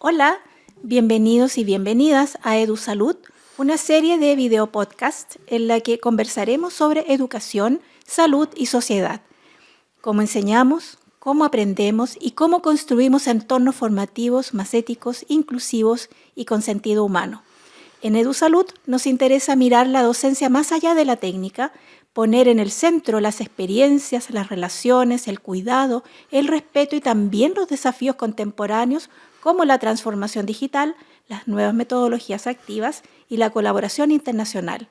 Hola, bienvenidos y bienvenidas a EduSalud, una serie de video podcast en la que conversaremos sobre educación, salud y sociedad. Cómo enseñamos, cómo aprendemos y cómo construimos entornos formativos más éticos, inclusivos y con sentido humano. En EduSalud nos interesa mirar la docencia más allá de la técnica, poner en el centro las experiencias, las relaciones, el cuidado, el respeto y también los desafíos contemporáneos como la transformación digital, las nuevas metodologías activas y la colaboración internacional.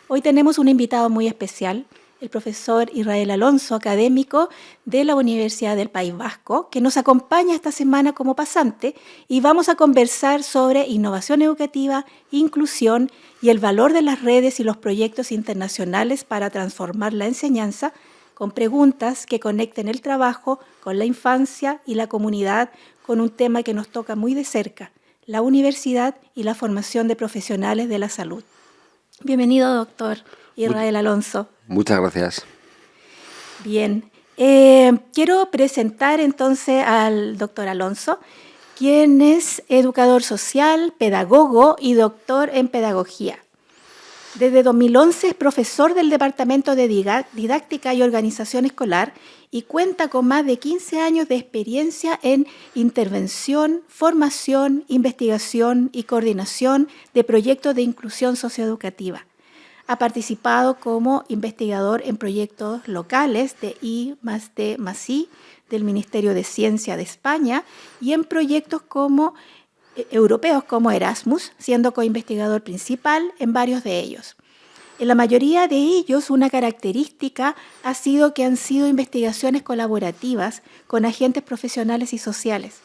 Hoy tenemos un invitado muy especial, el profesor Israel Alonso, académico de la Universidad del País Vasco, que nos acompaña esta semana como pasante y vamos a conversar sobre innovación educativa, inclusión y el valor de las redes y los proyectos internacionales para transformar la enseñanza con preguntas que conecten el trabajo con la infancia y la comunidad con un tema que nos toca muy de cerca, la universidad y la formación de profesionales de la salud. Bienvenido, doctor Israel Alonso. Muchas gracias. Bien, quiero presentar entonces al doctor Alonso, quien es educador social, pedagogo y doctor en pedagogía. Desde 2011 es profesor del Departamento de Didáctica y Organización Escolar y cuenta con más de 15 años de experiencia en intervención, formación, investigación y coordinación de proyectos de inclusión socioeducativa. Ha participado como investigador en proyectos locales de I+D+I del Ministerio de Ciencia de España y en proyectos europeos como Erasmus, siendo coinvestigador principal en varios de ellos. En la mayoría de ellos, una característica ha sido que han sido investigaciones colaborativas con agentes profesionales y sociales.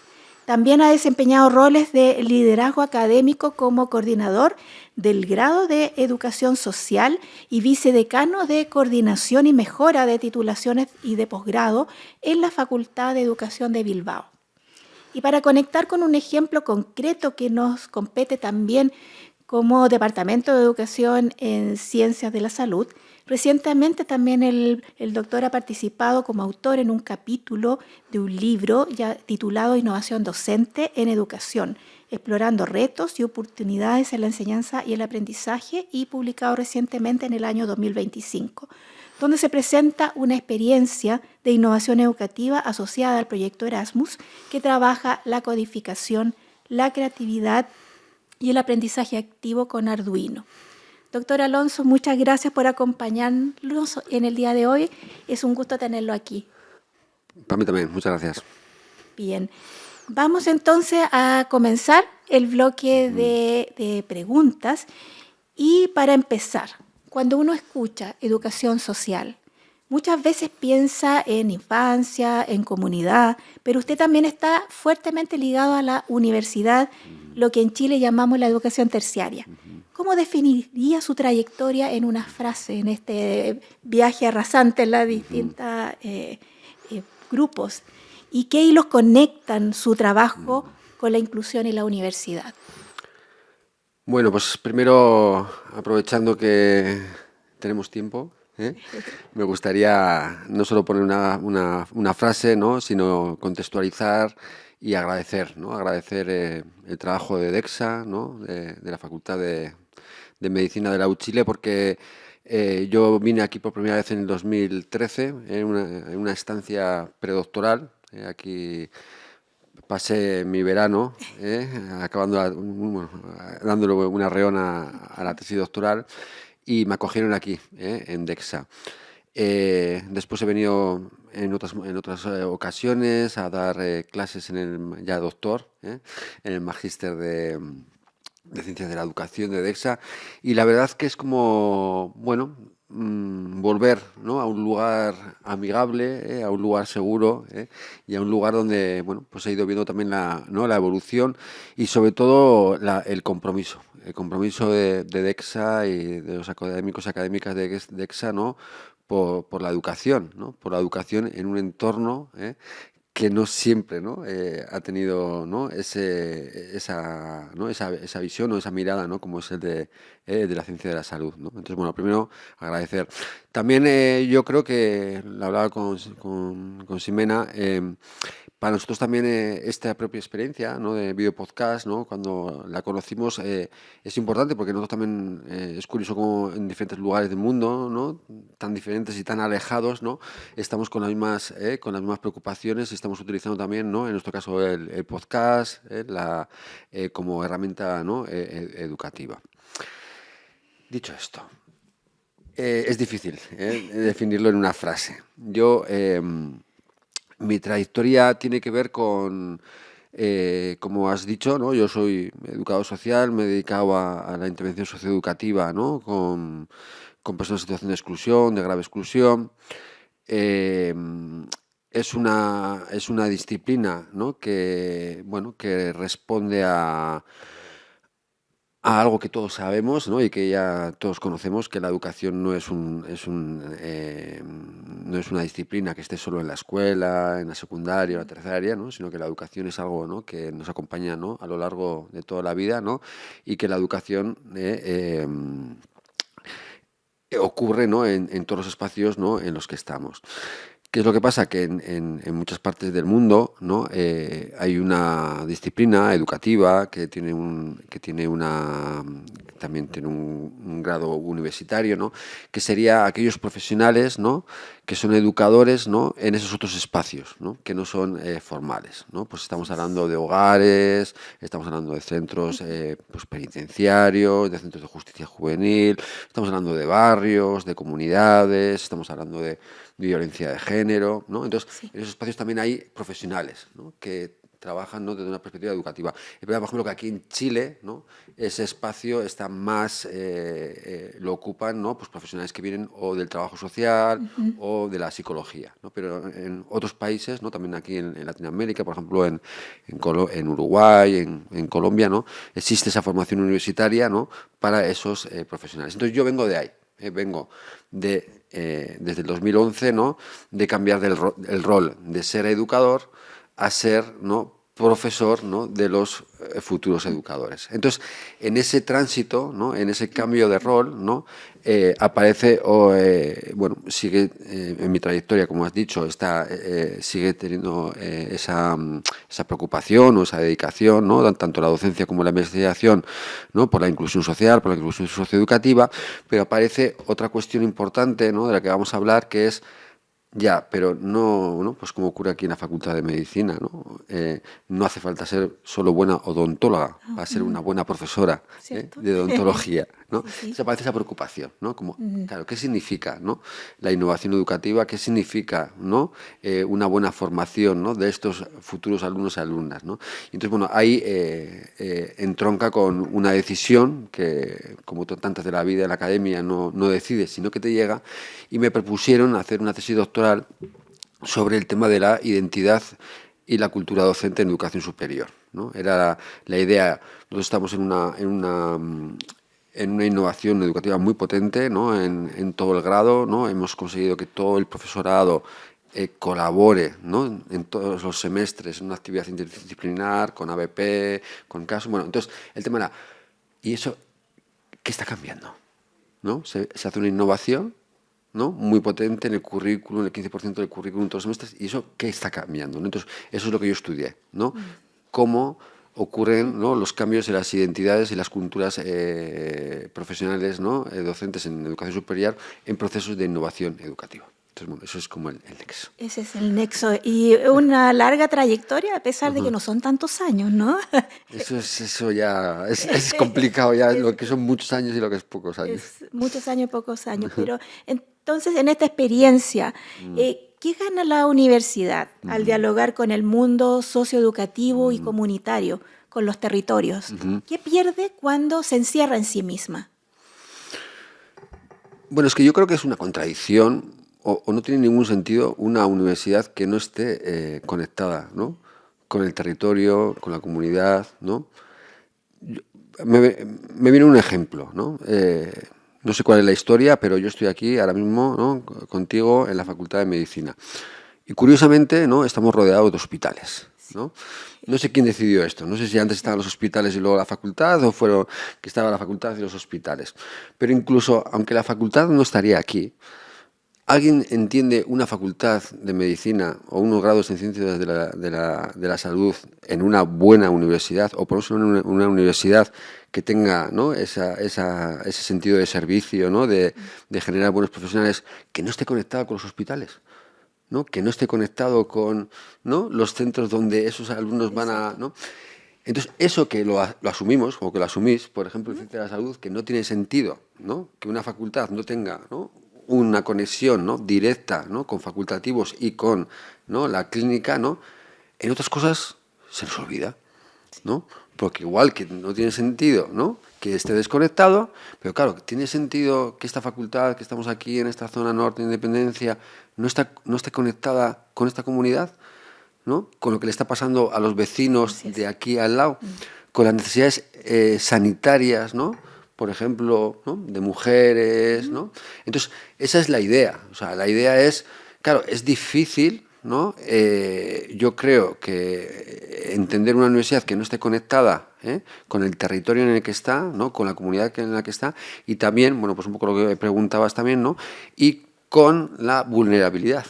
También ha desempeñado roles de liderazgo académico como coordinador del grado de Educación Social y vicedecano de Coordinación y Mejora de Titulaciones y de Posgrado en la Facultad de Educación de Bilbao. Y para conectar con un ejemplo concreto que nos compete también como Departamento de Educación en Ciencias de la Salud, recientemente también el doctor ha participado como autor en un capítulo de un libro ya titulado Innovación Docente en Educación, explorando retos y oportunidades en la enseñanza y el aprendizaje, y publicado recientemente en el año 2025, donde se presenta una experiencia de innovación educativa asociada al proyecto Erasmus, que trabaja la codificación, la creatividad y el aprendizaje activo con Arduino. Doctor Alonso, muchas gracias por acompañarnos en el día de hoy. Es un gusto tenerlo aquí. Para mí también, muchas gracias. Bien, vamos entonces a comenzar el bloque de preguntas. Y para empezar, cuando uno escucha educación social, muchas veces piensa en infancia, en comunidad, pero usted también está fuertemente ligado a la universidad, lo que en Chile llamamos la educación terciaria. ¿Cómo definiría su trayectoria en una frase, en este viaje arrasante en los distintos grupos? ¿Y qué hilos conectan su trabajo con la inclusión y la universidad? Bueno, pues primero, aprovechando que tenemos tiempo, me gustaría no solo poner una frase, ¿no?, sino contextualizar y agradecer, ¿no? Agradecer el trabajo de DEXA, ¿no?, de la Facultad de Medicina de la UChile, porque yo vine aquí por primera vez en el 2013, en una estancia predoctoral. Aquí pasé mi verano acabando dándole una arreón a la tesis doctoral, y me acogieron aquí, en DEXA. Después he venido en otras ocasiones a dar clases en el ya doctor, en el magíster de Ciencias de la Educación de DEXA, y la verdad que es como, bueno, volver, ¿no?, a un lugar amigable, a un lugar seguro, y a un lugar donde, bueno, pues he ido viendo también la evolución y sobre todo el compromiso de DEXA y de los académicos y académicas de DEXA, ¿no?, por la educación, ¿no?, por la educación en un entorno que no siempre, ¿no?, ha tenido, ¿no?, esa visión o esa mirada, ¿no?, como es el de la ciencia de la salud, ¿no? Entonces, bueno, primero agradecer. También yo creo que, lo hablaba con Ximena, para nosotros también esta propia experiencia, ¿no?, de video podcast, ¿no?, cuando la conocimos es importante porque nosotros también es curioso cómo en diferentes lugares del mundo, ¿no?, tan diferentes y tan alejados, ¿no?, estamos con las mismas preocupaciones y estamos utilizando también, ¿no?, en nuestro caso el podcast, como herramienta, ¿no?, educativa. Dicho esto, es difícil definirlo en una frase. Mi trayectoria tiene que ver con, como has dicho, ¿no? Yo soy educador social, me he dedicado a la intervención socioeducativa, ¿no?, con personas en situación de exclusión, de grave exclusión. Eh, es una disciplina, ¿no?, que, bueno, que responde a algo que todos sabemos, ¿no?, y que ya todos conocemos, que la educación no es una disciplina que esté solo en la escuela, en la secundaria o la terciaria, ¿no?, sino que la educación es algo, ¿no?, que nos acompaña, ¿no?, a lo largo de toda la vida, ¿no?, y que la educación ocurre, ¿no?, en todos los espacios, ¿no?, en los que estamos. ¿Qué es lo que pasa? Que en muchas partes del mundo, ¿no?, hay una disciplina educativa también tiene un grado universitario, ¿no?, que sería aquellos profesionales, ¿no?, que son educadores, ¿no?, en esos otros espacios, ¿no?, que no son formales, ¿no? Pues estamos hablando de hogares, estamos hablando de centros pues penitenciarios, de centros de justicia juvenil, estamos hablando de barrios, de comunidades, estamos hablando de violencia de género, ¿no? Entonces, Sí. en esos espacios también hay profesionales, ¿no?, que trabajan, ¿no?, desde una perspectiva educativa. Es verdad, por ejemplo, que aquí en Chile, ¿no?, ese espacio está más, lo ocupan, ¿no?, pues profesionales que vienen o del trabajo social Ujú. o de la psicología, ¿no? Pero en otros países, ¿no?, también aquí en Latinoamérica, por ejemplo, en Uruguay, en Colombia, ¿no?, existe esa formación universitaria, ¿no?, para esos profesionales. Entonces, yo vengo de ahí. Vengo desde el 2011, ¿no?, de cambiar el rol de ser educador a ser, ¿no?, profesor, ¿no?, de los futuros educadores. Entonces, en ese tránsito, ¿no?, en ese cambio de rol, ¿no?, aparece, bueno, sigue en mi trayectoria, como has dicho, sigue teniendo esa preocupación o esa dedicación, ¿no?, tanto la docencia como la investigación, ¿no?, por la inclusión social, por la inclusión socioeducativa, pero aparece otra cuestión importante, ¿no?, de la que vamos a hablar, que es pero no, pues como ocurre aquí en la Facultad de Medicina, ¿no? No hace falta ser solo buena odontóloga para ser una buena profesora ¿Cierto? de odontología, ¿no? Sí, sí. Se aparece esa preocupación, ¿no? Como, Ujú. claro, ¿qué significa, ¿no?, la innovación educativa? ¿Qué significa, ¿no?, una buena formación, ¿no?, de estos futuros alumnos y alumnas, ¿no? Y entonces, bueno, ahí entronca con una decisión que, como tantas de la vida en la academia, no decides, sino que te llega, y me propusieron hacer una tesis doctoral sobre el tema de la identidad y la cultura docente en educación superior, ¿no? Era la idea. Nosotros estamos en una innovación educativa muy potente, ¿no?, en todo el grado, ¿no? Hemos conseguido que todo el profesorado colabore, ¿no?, en todos los semestres en una actividad interdisciplinar, con ABP, con caso. Bueno, entonces el tema era, ¿y eso qué está cambiando? ¿No? Se hace una innovación, ¿no?, muy potente en el currículum, el 15% del currículum todos los semestres, y eso, ¿qué está cambiando? ¿No? Entonces, eso es lo que yo estudié, ¿no? Cómo ocurren, ¿no?, los cambios en las identidades y las culturas profesionales, ¿no?, docentes en educación superior en procesos de innovación educativa. Entonces, bueno, eso es como el nexo. Ese es el nexo. Y una larga trayectoria, a pesar de que Ujú. no son tantos años, ¿no? Eso ya es complicado, ya Es, lo que son muchos años y lo que es pocos años. es muchos años, pocos años. Pero entonces, en esta experiencia, Mm, ¿qué gana la universidad al ujú, dialogar con el mundo socioeducativo y mm, comunitario, con los territorios? ujú. ¿Qué pierde cuando se encierra en sí misma? Bueno, es que yo creo que es una contradicción o no tiene ningún sentido una universidad que no esté conectada, ¿no?, con el territorio, con la comunidad, ¿no? Me viene un ejemplo, ¿no? No sé cuál es la historia, pero yo estoy aquí ahora mismo, ¿no?, contigo en la Facultad de Medicina. Y curiosamente, ¿no?, estamos rodeados de hospitales, ¿no? No sé quién decidió esto, no sé si antes estaban los hospitales y luego la facultad, o fueron que estaba la facultad y los hospitales. Pero incluso, aunque la facultad no estaría aquí, ¿Alguien entiende una facultad de medicina o unos grados en ciencias de la salud en una buena universidad, o por eso en una universidad que tenga, ¿no?, ese sentido de servicio, ¿no?, de generar buenos profesionales, que no esté conectada con los hospitales, ¿no?, que no esté conectado con, ¿no?, los centros donde esos alumnos van a, ¿no? Entonces, eso que lo asumimos, o que lo asumís, por ejemplo, en ciencia de la salud, que no tiene sentido, ¿no?, que una facultad no tenga, ¿no?, una conexión, ¿no?, directa, ¿no?, con facultativos y con, ¿no?, la clínica, ¿no?, en otras cosas se nos olvida, ¿no? Porque igual que no tiene sentido, ¿no?, que esté desconectado, pero claro, tiene sentido que esta facultad, que estamos aquí en esta zona norte de Independencia, no esté conectada con esta comunidad, ¿no?, con lo que le está pasando a los vecinos de aquí al lado, con las necesidades sanitarias, ¿no?, por ejemplo, ¿no?, de mujeres, ¿no? Entonces, esa es la idea. O sea, la idea es, claro, es difícil, ¿no? Yo creo que entender una universidad que no esté conectada con el territorio en el que está, ¿no?, con la comunidad en la que está, y también, bueno, pues un poco lo que preguntabas también, ¿no?, y con la vulnerabilidad,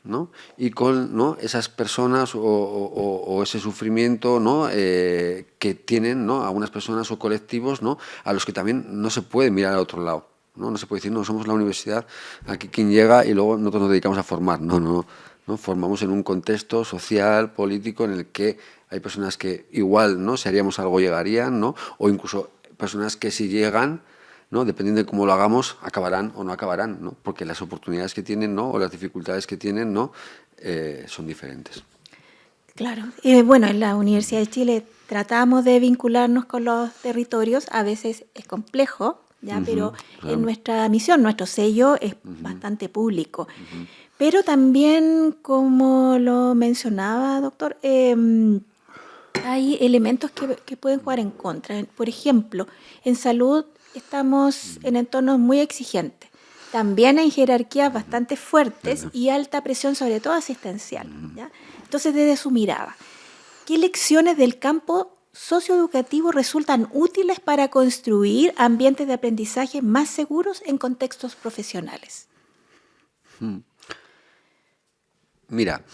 ¿no?, y con, ¿no?, esas personas o ese sufrimiento, ¿no?, que tienen, ¿no?, algunas personas o colectivos, ¿no?, a los que también no se puede mirar al otro lado, ¿no? No se puede decir, no, somos la universidad, aquí quien llega y luego nosotros nos dedicamos a formar. No, no, no. Formamos en un contexto social, político, en el que hay personas que igual, ¿no?, si haríamos algo llegarían, ¿no?, o incluso personas que si llegan, ¿no?, dependiendo de cómo lo hagamos, acabarán o no acabarán, ¿no?, porque las oportunidades que tienen, ¿no?, o las dificultades que tienen, ¿no?, son diferentes. Claro. Bueno, en la Universidad de Chile tratamos de vincularnos con los territorios. A veces es complejo, ¿ya? Pero Claro. en nuestra misión, nuestro sello es bastante público. Pero también, como lo mencionaba, doctor, hay elementos que pueden jugar en contra. Por ejemplo, en salud estamos en entornos muy exigentes. También en jerarquías bastante fuertes y alta presión, sobre todo asistencial, ¿ya? Entonces, desde su mirada, ¿qué lecciones del campo socioeducativo resultan útiles para construir ambientes de aprendizaje más seguros en contextos profesionales? Mira,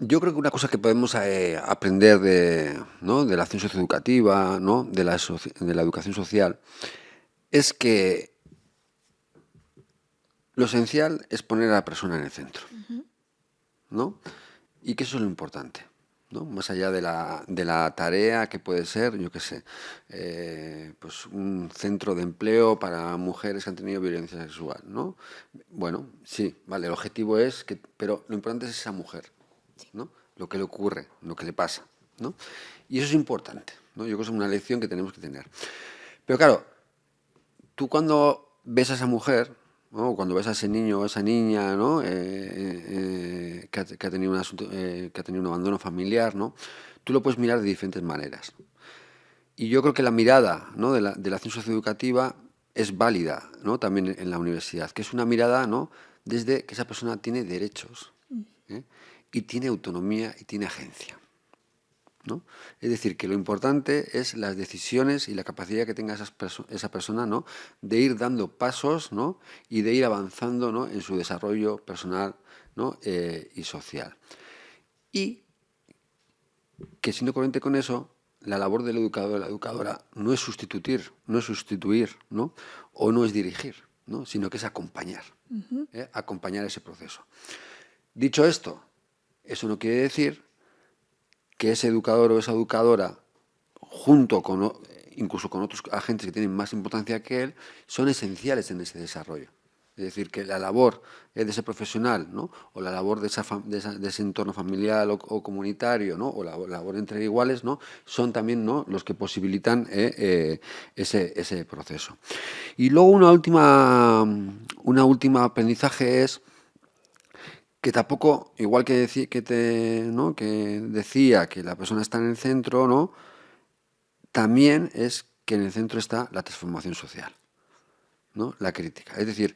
yo creo que una cosa que podemos aprender ¿no?, de la acción socioeducativa, ¿no?, de la educación social, es que lo esencial es poner a la persona en el centro, ¿no? Y que eso es lo importante, ¿no? Más allá de la tarea que puede ser, yo qué sé, pues un centro de empleo para mujeres que han tenido violencia sexual, ¿no? Bueno, sí, vale, el objetivo es que, pero lo importante es esa mujer, ¿no?, lo que le ocurre, lo que le pasa, ¿no? Y eso es importante, ¿no? Yo creo que es una lección que tenemos que tener. Pero claro, tú cuando ves a esa mujer, ¿no?, cuando ves a ese niño o esa niña, ¿no?, que ha tenido que ha tenido un abandono familiar, ¿no?, tú lo puedes mirar de diferentes maneras. Y yo creo que la mirada, ¿no?, de la acción socioeducativa es válida, ¿no?, también en la universidad, que es una mirada, ¿no?, desde que esa persona tiene derechos, y tiene autonomía y tiene agencia, ¿no? Es decir, que lo importante es las decisiones y la capacidad que tenga esa persona, ¿no?, de ir dando pasos, ¿no?, y de ir avanzando, ¿no?, en su desarrollo personal, ¿no?, y social. Y que siendo coherente con eso, la labor del educador o de la educadora no es sustituir, ¿no?, o no es dirigir, ¿no?, sino que es acompañar, acompañar ese proceso. Dicho esto, eso no quiere decir que ese educador o esa educadora, junto con incluso con otros agentes que tienen más importancia que él, son esenciales en ese desarrollo. Es decir, que la labor de ese profesional, ¿no?, o la labor de ese entorno familiar o comunitario, ¿no?, o la labor entre iguales, ¿no?, son también, ¿no?, los que posibilitan ese proceso. Y luego una última aprendizaje es que tampoco, igual que decía que la persona está en el centro, ¿no?, también es que en el centro está la transformación social, ¿no?, la crítica. Es decir,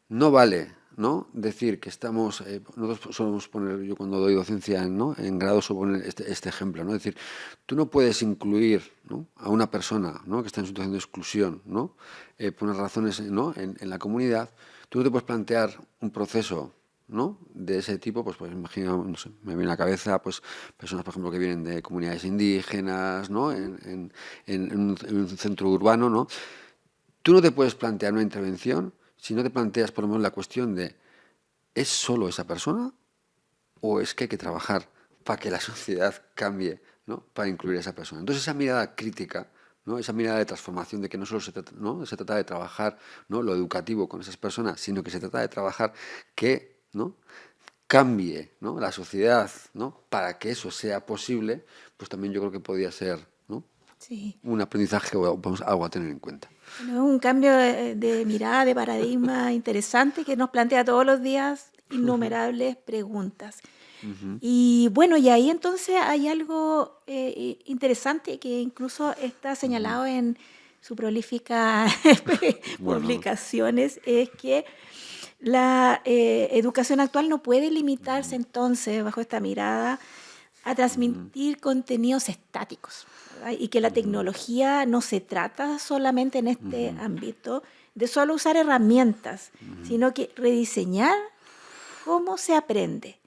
no vale, ¿no? Decir que estamos, nosotros solemos poner, yo cuando doy docencia en grado suelo poner este ejemplo, ¿no? Es decir, tú no puedes incluir, ¿no?, a una persona, ¿no?, que está en situación de exclusión, ¿no?, por unas razones, ¿no?, en la comunidad. Tú no te puedes plantear un proceso, ¿no?, de ese tipo, pues imagino, no sé, me viene a la cabeza pues personas, por ejemplo, que vienen de comunidades indígenas, ¿no?, en un centro urbano, ¿no? Tú no te puedes plantear una intervención si no te planteas por lo menos la cuestión de ¿es solo esa persona o es que hay que trabajar para que la sociedad cambie, ¿no?, para incluir a esa persona? Entonces esa mirada crítica, ¿no?, esa mirada de transformación, de que no solo se trata, ¿no?, se trata de trabajar, ¿no?, lo educativo con esas personas, sino que se trata de trabajar que, ¿no?, cambie, ¿no?, la sociedad, ¿no?, para que eso sea posible, pues también yo creo que podría ser, ¿no?, Sí. un aprendizaje o algo a tener en cuenta. Bueno, es un cambio de mirada, de paradigma interesante que nos plantea todos los días innumerables preguntas. Y bueno, y ahí entonces hay algo interesante que incluso está señalado en su prolífica Bueno, publicaciones, es que la educación actual no puede limitarse entonces, bajo esta mirada, a transmitir contenidos estáticos, ¿verdad? Y que la tecnología no se trata solamente en este ámbito de solo usar herramientas, sino que rediseñar cómo se aprende.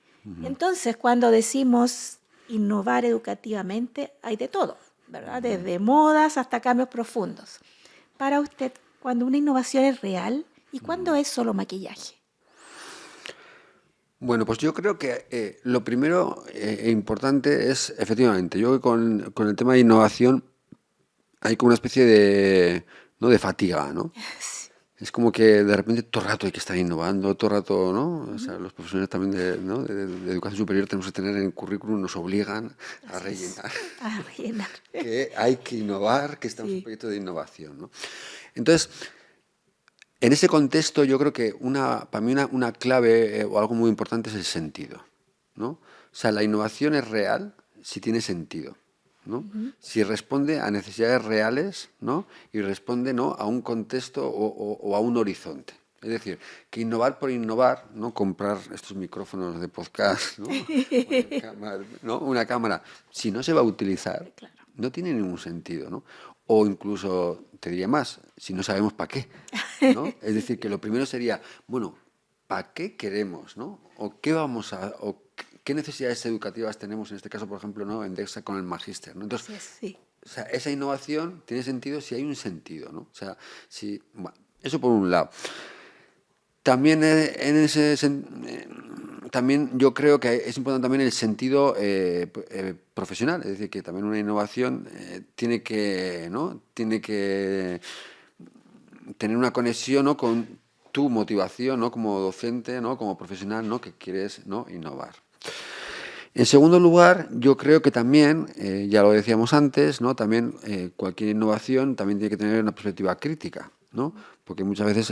Entonces, cuando decimos innovar educativamente, hay de todo, ¿verdad? Desde modas hasta cambios profundos. Para usted, cuando una innovación es real y cuando es solo maquillaje. Bueno, pues yo creo que lo primero e importante es, efectivamente, yo creo que con el tema de innovación hay como una especie de, ¿no?, de fatiga, ¿no? Es como que de repente todo el rato hay que estar innovando, todo el rato, ¿no? O sea, los profesores también ¿no?, de educación superior tenemos que tener en el currículum, nos obligan a Así es, rellenar a rellenar. que hay que innovar, que estamos en un Sí. proyecto de innovación, ¿no? Entonces, en ese contexto yo creo que para mí una clave o algo muy importante es el sentido, ¿no? O sea, la innovación es real si tiene sentido, ¿no? Si responde a necesidades reales, ¿no?, y responde, ¿no?, a un contexto o a un horizonte. Es decir, que innovar por innovar, ¿no?, comprar estos micrófonos de podcast, ¿no?, una cámara, si no se va a utilizar, Claro. no tiene ningún sentido, ¿no? O incluso, te diría más, si no sabemos para qué, ¿no? Es decir, que lo primero sería, bueno, ¿para qué queremos, ¿no? O qué vamos a, o qué necesidades educativas tenemos, en este caso, por ejemplo, ¿no?, en DEXA con el magíster, ¿no? Entonces, Así es, sí. o sea, esa innovación tiene sentido si hay un sentido, ¿no? O sea, si, bueno, eso por un lado. También también yo creo que es importante también el sentido profesional, es decir, que también una innovación tiene que, ¿no?, tiene que tener una conexión, ¿no?, con tu motivación, ¿no?, como docente, ¿no?, como profesional, ¿no?, que quieres, ¿no?, innovar. En segundo lugar, yo creo que también, ya lo decíamos antes, ¿no?, también cualquier innovación también tiene que tener una perspectiva crítica, ¿no? Porque muchas veces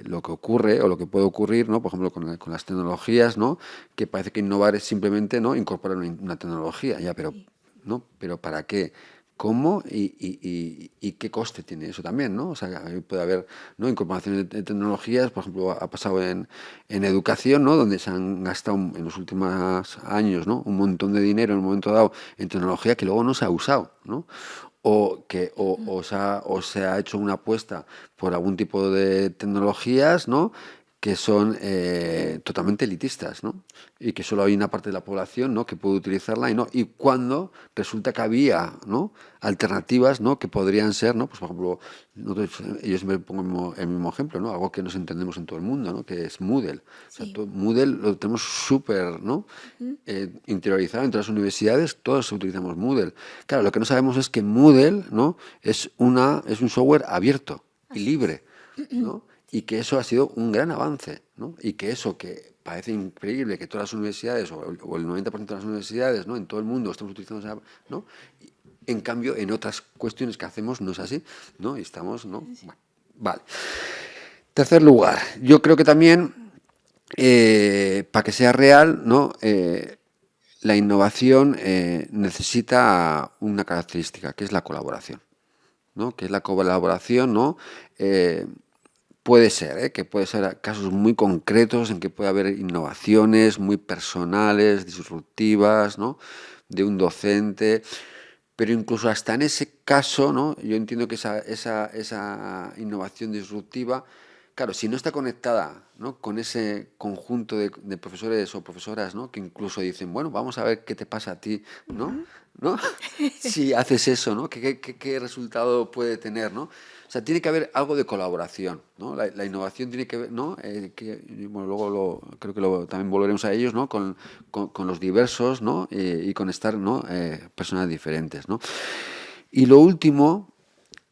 lo que ocurre o lo que puede ocurrir, ¿no?, por ejemplo, con las tecnologías, ¿no?, que parece que innovar es simplemente, ¿no?, incorporar una tecnología, ya, pero, Sí. ¿no?, pero ¿para qué? ¿Cómo y qué coste tiene eso también, ¿no? O sea, puede haber, ¿no?, incorporación de tecnologías, por ejemplo, ha pasado en educación, ¿no?, donde se han gastado en los últimos años, ¿no?, un montón de dinero en un momento dado en tecnología que luego no se ha usado, ¿no? O se ha hecho una apuesta por algún tipo de tecnologías, ¿no?, que son totalmente elitistas, ¿no? Y que solo hay una parte de la población, ¿no?, que puede utilizarla y cuando resulta que había, ¿no?, alternativas, ¿no?, que podrían ser, ¿no?, pues por ejemplo, yo siempre pongo el mismo ejemplo, ¿no?, algo que nos entendemos en todo el mundo, ¿no?, que es Moodle. O sea, Sí. Moodle lo tenemos súper, ¿no?, interiorizado en todas las universidades, todos utilizamos Moodle. Claro, lo que no sabemos es que Moodle, ¿no?, es un software abierto y Así es. libre, ¿no? Y que eso ha sido un gran avance, ¿no? Y que eso que parece increíble que todas las universidades o el 90% de las universidades, ¿no?, en todo el mundo estamos utilizando, ¿no? En cambio, en otras cuestiones que hacemos no es así, ¿no? Y estamos, ¿no? Bueno, vale. Tercer lugar, yo creo que también para que sea real, ¿no?, la innovación necesita una característica, que es la colaboración, ¿no? Que es la colaboración, ¿no? puede ser, que puede ser casos muy concretos en que puede haber innovaciones muy personales, disruptivas, ¿no? De un docente, pero incluso hasta en ese caso, ¿no? Yo entiendo que esa innovación disruptiva, claro, si no está conectada, ¿no? Con ese conjunto de profesores o profesoras, ¿no? Que incluso dicen, bueno, vamos a ver qué te pasa a ti, ¿no? ¿No? Si haces eso, ¿no? ¿Qué resultado puede tener, ¿no? O sea, tiene que haber algo de colaboración, ¿no? La innovación tiene que ver, ¿no? Bueno, luego creo que también volveremos a ellos, ¿no? Con los diversos, ¿no? Y con estar, ¿no? Personas diferentes, ¿no? Y lo último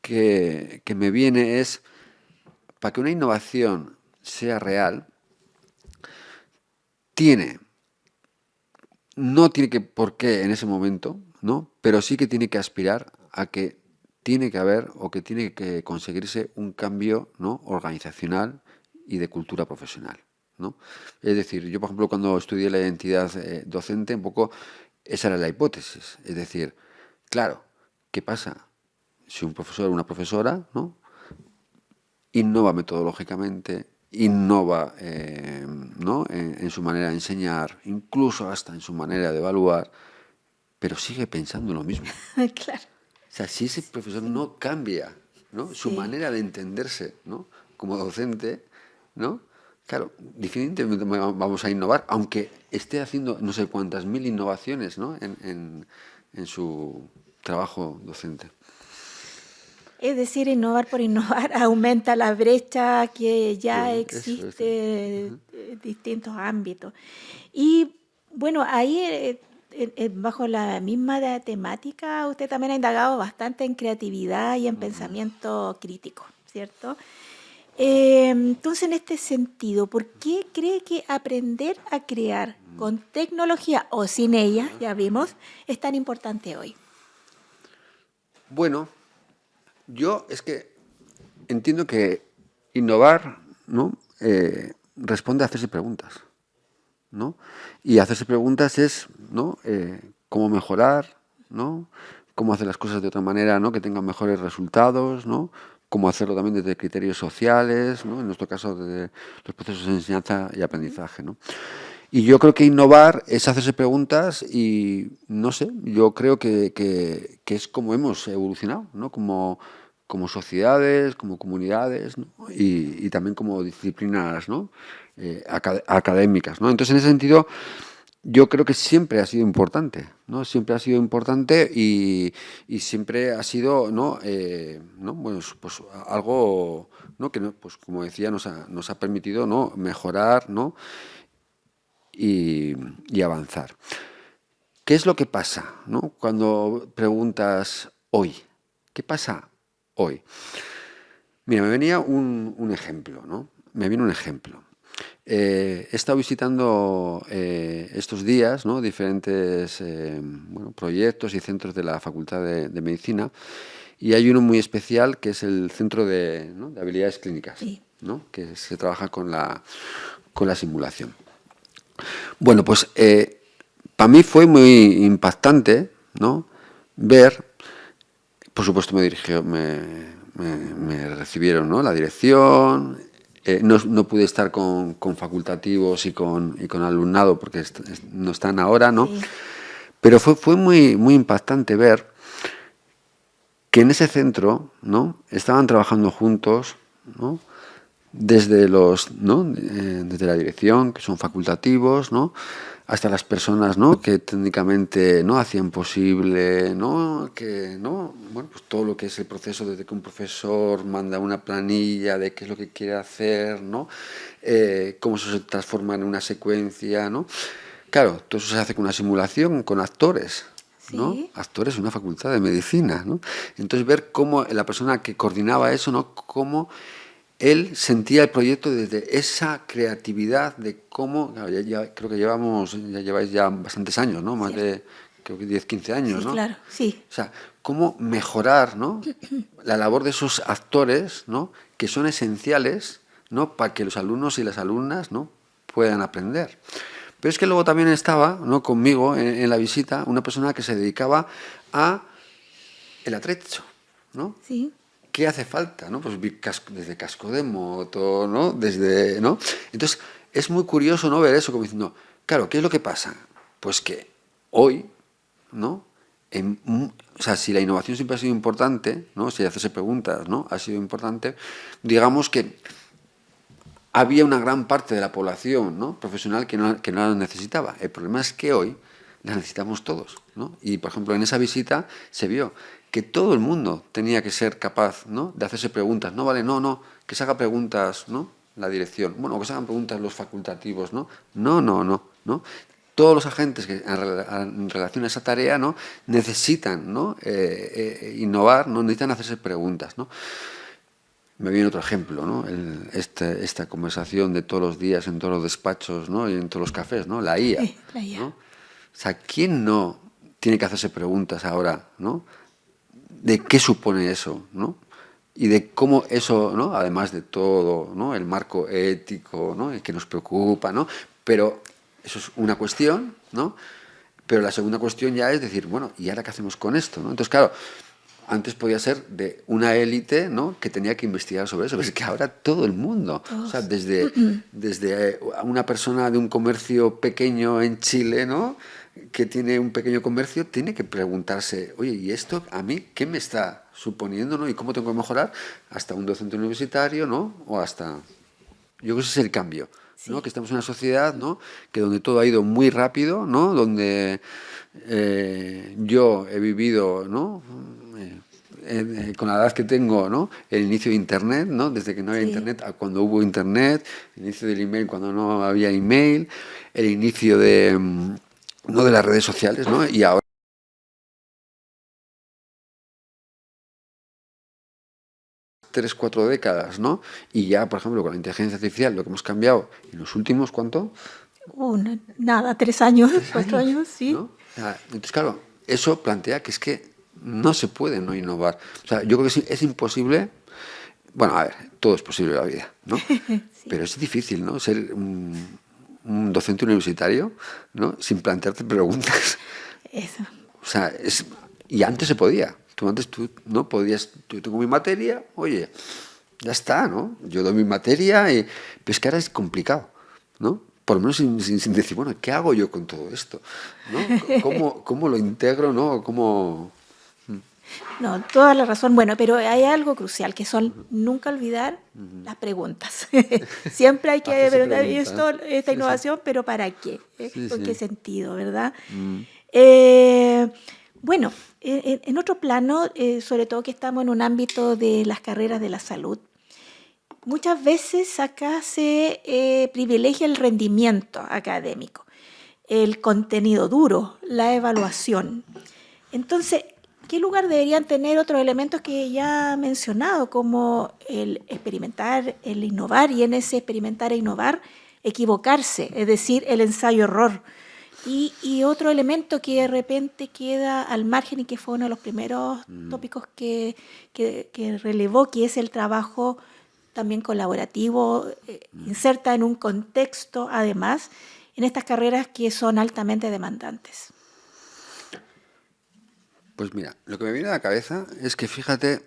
que me viene es, para que una innovación sea real, no tiene que por qué en ese momento, ¿no? Pero sí que tiene que aspirar a que tiene que haber o que tiene que conseguirse un cambio, ¿no? Organizacional y de cultura profesional, ¿no? Es decir, yo por ejemplo cuando estudié la identidad docente, un poco esa era la hipótesis. Es decir, claro, ¿qué pasa si un profesor o una profesora, ¿no? Innova metodológicamente, innova ¿no? en su manera de enseñar, incluso hasta en su manera de evaluar, pero sigue pensando lo mismo? Claro. O sea, si ese profesor no cambia, ¿no? Su Sí. manera de entenderse, ¿no? Como docente, ¿no? Claro, definitivamente vamos a innovar, aunque esté haciendo no sé cuántas mil innovaciones, ¿no? en su trabajo docente. Es decir, innovar por innovar aumenta la brecha que ya Sí, eso es. existe en distintos ámbitos. Y bueno, ahí bajo la misma temática, usted también ha indagado bastante en creatividad y en pensamiento crítico, ¿cierto? Entonces, en este sentido, ¿por qué cree que aprender a crear con tecnología o sin ella, ya vimos, es tan importante hoy? Bueno, yo es que entiendo que innovar, ¿no? Responde a hacerse preguntas, ¿no? Y hacerse preguntas es, ¿no? Cómo mejorar, ¿no? Cómo hacer las cosas de otra manera, ¿no? Que tengan mejores resultados, ¿no? Cómo hacerlo también desde criterios sociales, ¿no? En nuestro caso, desde los procesos de enseñanza y aprendizaje, ¿no? Y yo creo que innovar es hacerse preguntas y, no sé, yo creo que es como hemos evolucionado, ¿no? Como sociedades, como comunidades, ¿no? Y también como disciplinas, ¿no? Académicas, ¿no? Entonces, en ese sentido, yo creo que siempre ha sido importante, ¿no? Siempre ha sido importante y siempre ha sido, ¿no? ¿No? Bueno, pues algo, ¿no? Que, pues, como decía, nos ha permitido, ¿no? Mejorar, ¿no? Y avanzar. ¿Qué es lo que pasa, ¿no? Cuando preguntas hoy? ¿Qué pasa hoy? Mira, me venía un ejemplo, ¿no? Me viene un ejemplo. He estado visitando estos días, ¿no? Diferentes bueno, proyectos y centros de la Facultad de Medicina, y hay uno muy especial que es el Centro ¿no? de Habilidades Clínicas, Sí. ¿no? Que se trabaja con la simulación. Bueno, pues para mí fue muy impactante, ¿no? Ver, por supuesto me recibieron, ¿no? La dirección, no pude estar con facultativos y con alumnado porque no están ahora, ¿no? Sí. Pero fue muy impactante ver que en ese centro, ¿no? Estaban trabajando juntos, ¿no? Desde ¿no? Desde la dirección, que son facultativos, ¿no? Hasta las personas, ¿no? Que técnicamente no hacían posible, ¿no? Que, ¿no? Bueno, pues todo lo que es el proceso desde que un profesor manda una planilla de qué es lo que quiere hacer, ¿no? Cómo eso se transforma en una secuencia, ¿no? Claro, todo eso se hace con una simulación, con actores, ¿no? Sí. Actores en una facultad de medicina, ¿no? Entonces ver cómo la persona que coordinaba eso, ¿no? Cómo él sentía el proyecto desde esa creatividad de cómo, claro, creo que ya lleváis ya bastantes años, ¿no? Más Cierto. de, creo que 10, 15 años, Sí, ¿no? claro, sí. O sea, cómo mejorar, ¿no? La labor de esos actores, ¿no? Que son esenciales, ¿no? Para que los alumnos y las alumnas, ¿no? Puedan aprender. Pero es que luego también estaba, ¿no? Conmigo en la visita una persona que se dedicaba a el atrecho, ¿no? Sí. ¿qué hace falta? ¿No? Pues desde casco de moto, ¿no? Desde, ¿no? Entonces, es muy curioso, ¿no?, ver eso, como diciendo, claro, ¿qué es lo que pasa? Pues que hoy, ¿no?, o sea, si la innovación siempre ha sido importante, ¿no?, si hacerse preguntas, ¿no?, ha sido importante, digamos que había una gran parte de la población, ¿no?, profesional que no la necesitaba. El problema es que hoy la necesitamos todos, ¿no? Y, por ejemplo, en esa visita se vio que todo el mundo tenía que ser capaz, ¿no?, de hacerse preguntas. No vale, no, que se haga preguntas, ¿no?, la dirección. Bueno, que se hagan preguntas los facultativos, ¿no? No. Todos los agentes que en relación a esa tarea, ¿no?, necesitan, ¿no?, innovar, ¿no?, necesitan hacerse preguntas, ¿no? Me viene otro ejemplo, ¿no? Esta conversación de todos los días en todos los despachos, ¿no?, y en todos los cafés, ¿no? La IA. La IA. ¿No? O sea, ¿quién no tiene que hacerse preguntas ahora, ¿no?, de qué supone eso, ¿no?, y de cómo eso, ¿no?, además de todo, ¿no?, el marco ético, ¿no?, el que nos preocupa, ¿no? Pero eso es una cuestión, ¿no? Pero la segunda cuestión ya es decir, bueno, ¿y ahora qué hacemos con esto, ¿no? Entonces, claro, antes podía ser de una élite, ¿no?, que tenía que investigar sobre eso, pero es que ahora todo el mundo, o sea, desde una persona de un comercio pequeño en Chile, ¿no?, que tiene un pequeño comercio, tiene que preguntarse, oye, ¿y esto a mí qué me está suponiendo, ¿no?, y cómo tengo que mejorar? Hasta un docente universitario, ¿no?, o hasta... Yo creo que ese es el cambio, ¿no? Sí. Que estamos en una sociedad, ¿no?, que donde todo ha ido muy rápido, ¿no?, donde yo he vivido, ¿no?, con la edad que tengo, ¿no?, el inicio de Internet, ¿no?, desde que no había Sí. Internet a cuando hubo Internet, el inicio del email cuando no había email, el inicio de, ¿no?, de las redes sociales, ¿no?, y ahora 3, 4 décadas, ¿no? Y ya, por ejemplo, con la inteligencia artificial, lo que hemos cambiado en los últimos, ¿cuánto? Nada, 3 años, 3 4 años, años, sí. ¿no? O sea, entonces, claro, eso plantea que es que no se puede no innovar. O sea, yo creo que es imposible. Bueno, a ver, todo es posible en la vida, ¿no? Sí, Pero es difícil, ¿no?, ser un docente universitario, ¿no?, sin plantearte preguntas. eso. O sea, y antes se podía. Tú no podías, yo tengo mi materia, oye, ya está, ¿no? Yo doy mi materia, pero es que ahora es complicado, ¿no? Por lo menos sin decir, bueno, ¿qué hago yo con todo esto? ¿No? ¿Cómo lo integro, ¿no? No, toda la razón. Bueno, pero hay algo crucial, que son nunca olvidar las preguntas. Siempre hay que Hacerse ver preguntas. esta Sí, sí. innovación, pero ¿para qué? Sí, ¿Con qué sí. sentido, verdad? Eh, bueno, en otro plano, sobre todo que estamos en un ámbito de las carreras de la salud, muchas veces acá se privilegia el rendimiento académico, el contenido duro, la evaluación. Entonces, ¿qué lugar deberían tener otros elementos que ya he mencionado, como el experimentar, el innovar, y en ese experimentar e innovar, equivocarse, es decir, el ensayo-error? Y otro elemento que de repente queda al margen y que fue uno de los primeros tópicos que relevó, que es el trabajo también colaborativo, inserta en un contexto, además, en estas carreras que son altamente demandantes. Pues mira, lo que me viene a la cabeza es que fíjate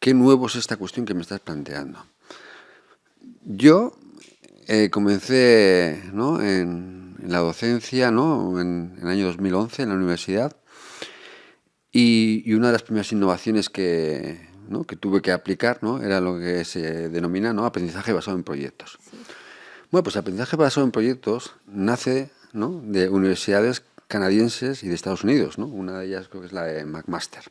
qué nuevo es esta cuestión que me estás planteando. Yo comencé, ¿no?, en la docencia, ¿no?, en el año 2011 en la universidad, y una de las primeras innovaciones ¿no?, que tuve que aplicar, ¿no?, era lo que se denomina, ¿no?, aprendizaje basado en proyectos. Sí. Bueno, pues el aprendizaje basado en proyectos nace, ¿no?, de universidades canadienses y de Estados Unidos, ¿no? Una de ellas creo que es la de McMaster.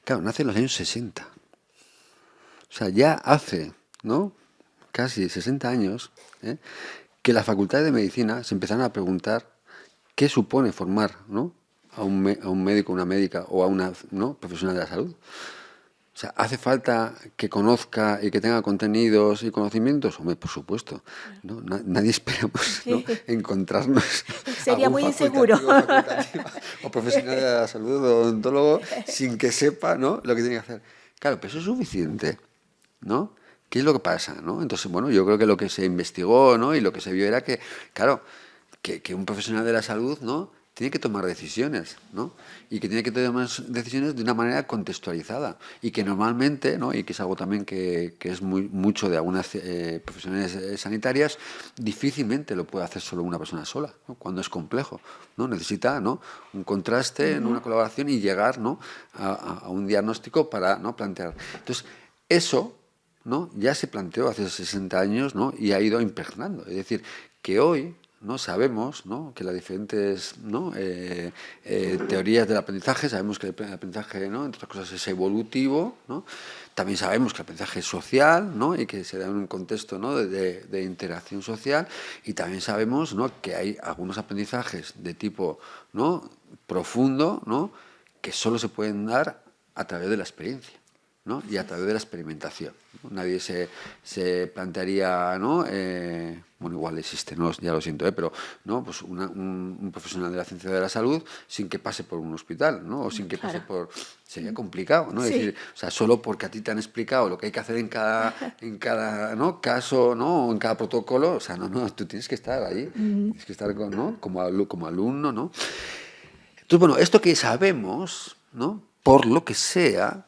Claro, nace en los años 60. O sea, ya hace, ¿no?, casi 60 años, que las facultades de medicina se empezaron a preguntar qué supone formar, ¿no?, a un médico, una médica o a una, ¿no?, profesional de la salud. O sea, ¿hace falta que conozca y que tenga contenidos y conocimientos? Hombre, por supuesto, ¿no? Nadie esperamos, ¿no?, encontrarnos Sería algún muy inseguro. facultativo, facultativa o profesional de la salud o odontólogo sin que sepa, ¿no?, lo que tiene que hacer. Claro, pero eso es suficiente, ¿no? ¿Qué es lo que pasa, ¿no? Entonces, bueno, yo creo que lo que se investigó, ¿no?, y lo que se vio era que, claro, que un profesional de la salud, ¿no?, tiene que tomar decisiones, ¿no? Y que tiene que tomar decisiones de una manera contextualizada y que normalmente, ¿no? Y que es algo también que es mucho de algunas profesiones sanitarias, difícilmente lo puede hacer solo una persona sola, ¿no? Cuando es complejo, ¿no? Necesita, ¿no? Un contraste, ¿no? Una colaboración y llegar, ¿no? a un diagnóstico para, ¿no? Plantear. Entonces, eso, ¿no? Ya se planteó hace 60 años, ¿no? Y ha ido impregnando. Es decir, que hoy, ¿no? Sabemos, ¿no? Que las diferentes, ¿no? Teorías del aprendizaje, sabemos que el aprendizaje, ¿no? Entre otras cosas, es evolutivo, ¿no? También sabemos que el aprendizaje es social, ¿no? Y que se da en un contexto, ¿no? de interacción social, y también sabemos, ¿no? Que hay algunos aprendizajes de tipo, ¿no? Profundo, ¿no? Que solo se pueden dar a través de la experiencia, ¿no? Y a través de la experimentación, ¿no? Nadie se plantearía, ¿no? Bueno, igual existe, ¿no? Ya lo siento, pero ¿no? Pues un profesional de la ciencia de la salud sin que pase por un hospital, ¿no? O sin que pase por... Sería complicado, ¿no? Sí. Es decir, o sea, solo porque a ti te han explicado lo que hay que hacer en cada ¿no? caso, ¿no? O en cada protocolo, o sea, no, tú tienes que estar ahí, tienes que estar, ¿no? Como alumno, ¿no? Entonces, bueno, esto que sabemos, ¿no? Por lo que sea,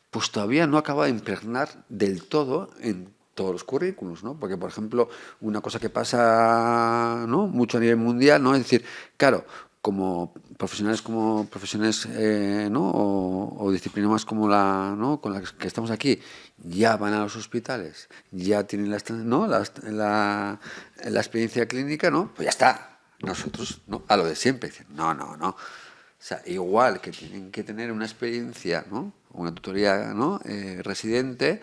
pues todavía no acaba de impregnar del todo en todos los currículos, ¿no? Porque, por ejemplo, una cosa que pasa, ¿no? Mucho a nivel mundial, ¿no? Es decir, claro, como profesiones, ¿no? O disciplinas más como ¿no? Con las que estamos aquí, ya van a los hospitales, ya tienen ¿no? la experiencia clínica, ¿no? Pues ya está. Nosotros, ¿no? A lo de siempre. No. O sea, igual que tienen que tener una experiencia, ¿no? Una tutoría, ¿no? Residente,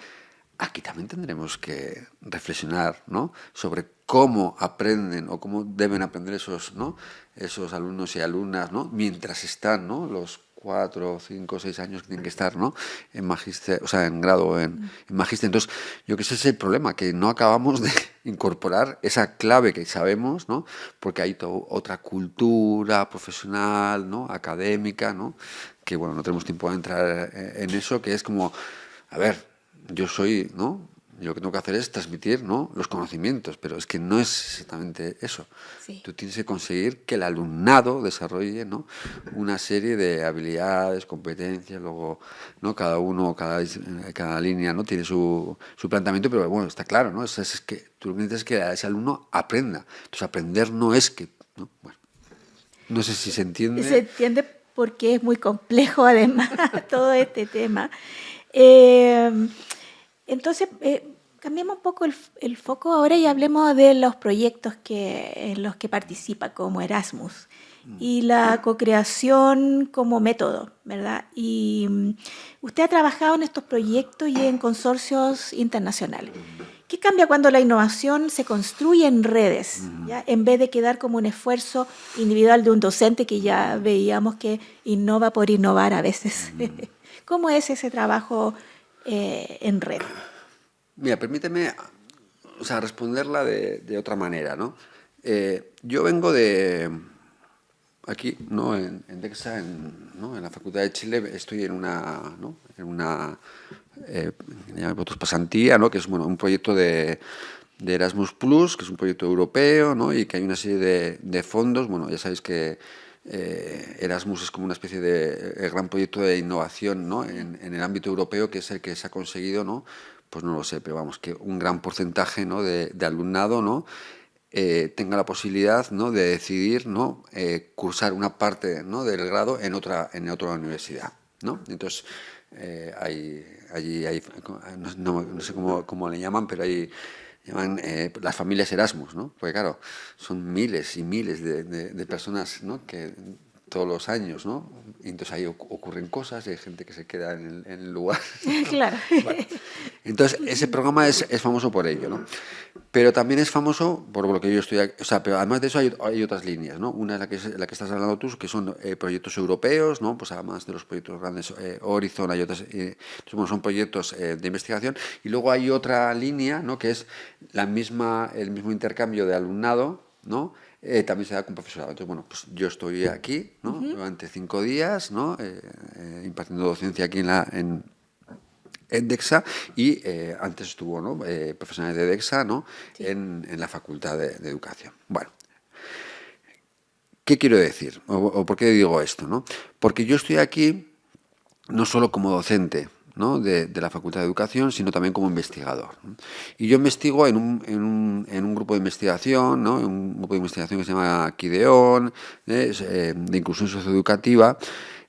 aquí también tendremos que reflexionar, ¿no? Sobre cómo aprenden o cómo deben aprender ¿no? Esos alumnos y alumnas, ¿no? Mientras están, ¿no? Los 4, 5, 6 años que tienen que estar, ¿no? En magíster, o sea, en grado o en magíster. Entonces, yo creo que ese es el problema, que no acabamos de incorporar esa clave que sabemos, ¿no? Porque hay otra cultura profesional, ¿no? Académica, ¿no? Que, bueno, no tenemos tiempo de entrar en eso, que es como, a ver, yo soy, ¿no? Yo lo que tengo que hacer es transmitir, ¿no? Los conocimientos, pero es que no es exactamente eso. Sí. Tú tienes que conseguir que el alumnado desarrolle, ¿no? Una serie de habilidades, competencias, luego, ¿no? Cada línea, ¿no? Tiene su planteamiento, pero bueno, está claro, ¿no? Es que tú lo que necesitas es que ese alumno aprenda. Entonces, aprender no es que, ¿no? Bueno, no sé si se entiende. Se entiende porque es muy complejo, además, todo este tema. Entonces, cambiemos un poco el foco ahora y hablemos de los proyectos en los que participa, como Erasmus, y la co-creación como método, ¿verdad? Y usted ha trabajado en estos proyectos y en consorcios internacionales. ¿Qué cambia cuando la innovación se construye en redes, ¿ya? En vez de quedar como un esfuerzo individual de un docente que ya veíamos que innova por innovar a veces? ¿Cómo es ese trabajo en red? Mira, permíteme, o sea, responderla de otra manera, ¿no? Yo vengo de aquí, ¿no? En DEXA, ¿no? En la Facultad de Chile, estoy en una, ¿no? Llaman pasantía, ¿no? Que es, bueno, un proyecto de Erasmus Plus, que es un proyecto europeo, ¿no? Y que hay una serie de fondos. Bueno, ya sabéis que Erasmus es como una especie de gran proyecto de innovación, ¿no? En el ámbito europeo, que es el que se ha conseguido, ¿no? Pues no lo sé, pero vamos, que un gran porcentaje, ¿no? de alumnado, ¿no? Tenga la posibilidad, ¿no? De decidir, ¿no? Cursar una parte, ¿no? Del grado en otra universidad, ¿no? Entonces, allí hay, no sé cómo le llaman, pero hay llaman las familias Erasmus, ¿no? Porque claro, son miles y miles de personas, ¿no? Que todos los años, ¿no? Y entonces ahí ocurren cosas y hay gente que se queda en el lugar. Claro. Bueno, entonces, ese programa es famoso por ello, ¿no? Pero también es famoso por lo que yo estoy... O sea, pero además de eso hay otras líneas, ¿no? Una es la que estás hablando tú, que son proyectos europeos, ¿no? Pues además de los proyectos grandes Horizon, hay otras... entonces, bueno, son proyectos de investigación. Y luego hay otra línea, ¿no? Que es el mismo intercambio de alumnado, ¿no? También se da con profesorado. Entonces, bueno, pues yo estoy aquí, ¿no? Durante 5 días, ¿no? Impartiendo docencia aquí en DEXA y antes estuvo, ¿no? Profesionales de DEXA, ¿no? Sí. En la Facultad de Educación. Bueno, ¿Qué quiero decir? ¿O por qué digo esto, ¿no? Porque yo estoy aquí no solo como docente, ¿no? de la Facultad de Educación, sino también como investigador, ¿no? Y yo investigo en un grupo de investigación, ¿no? En un grupo de investigación que se llama Kideon, de inclusión socioeducativa,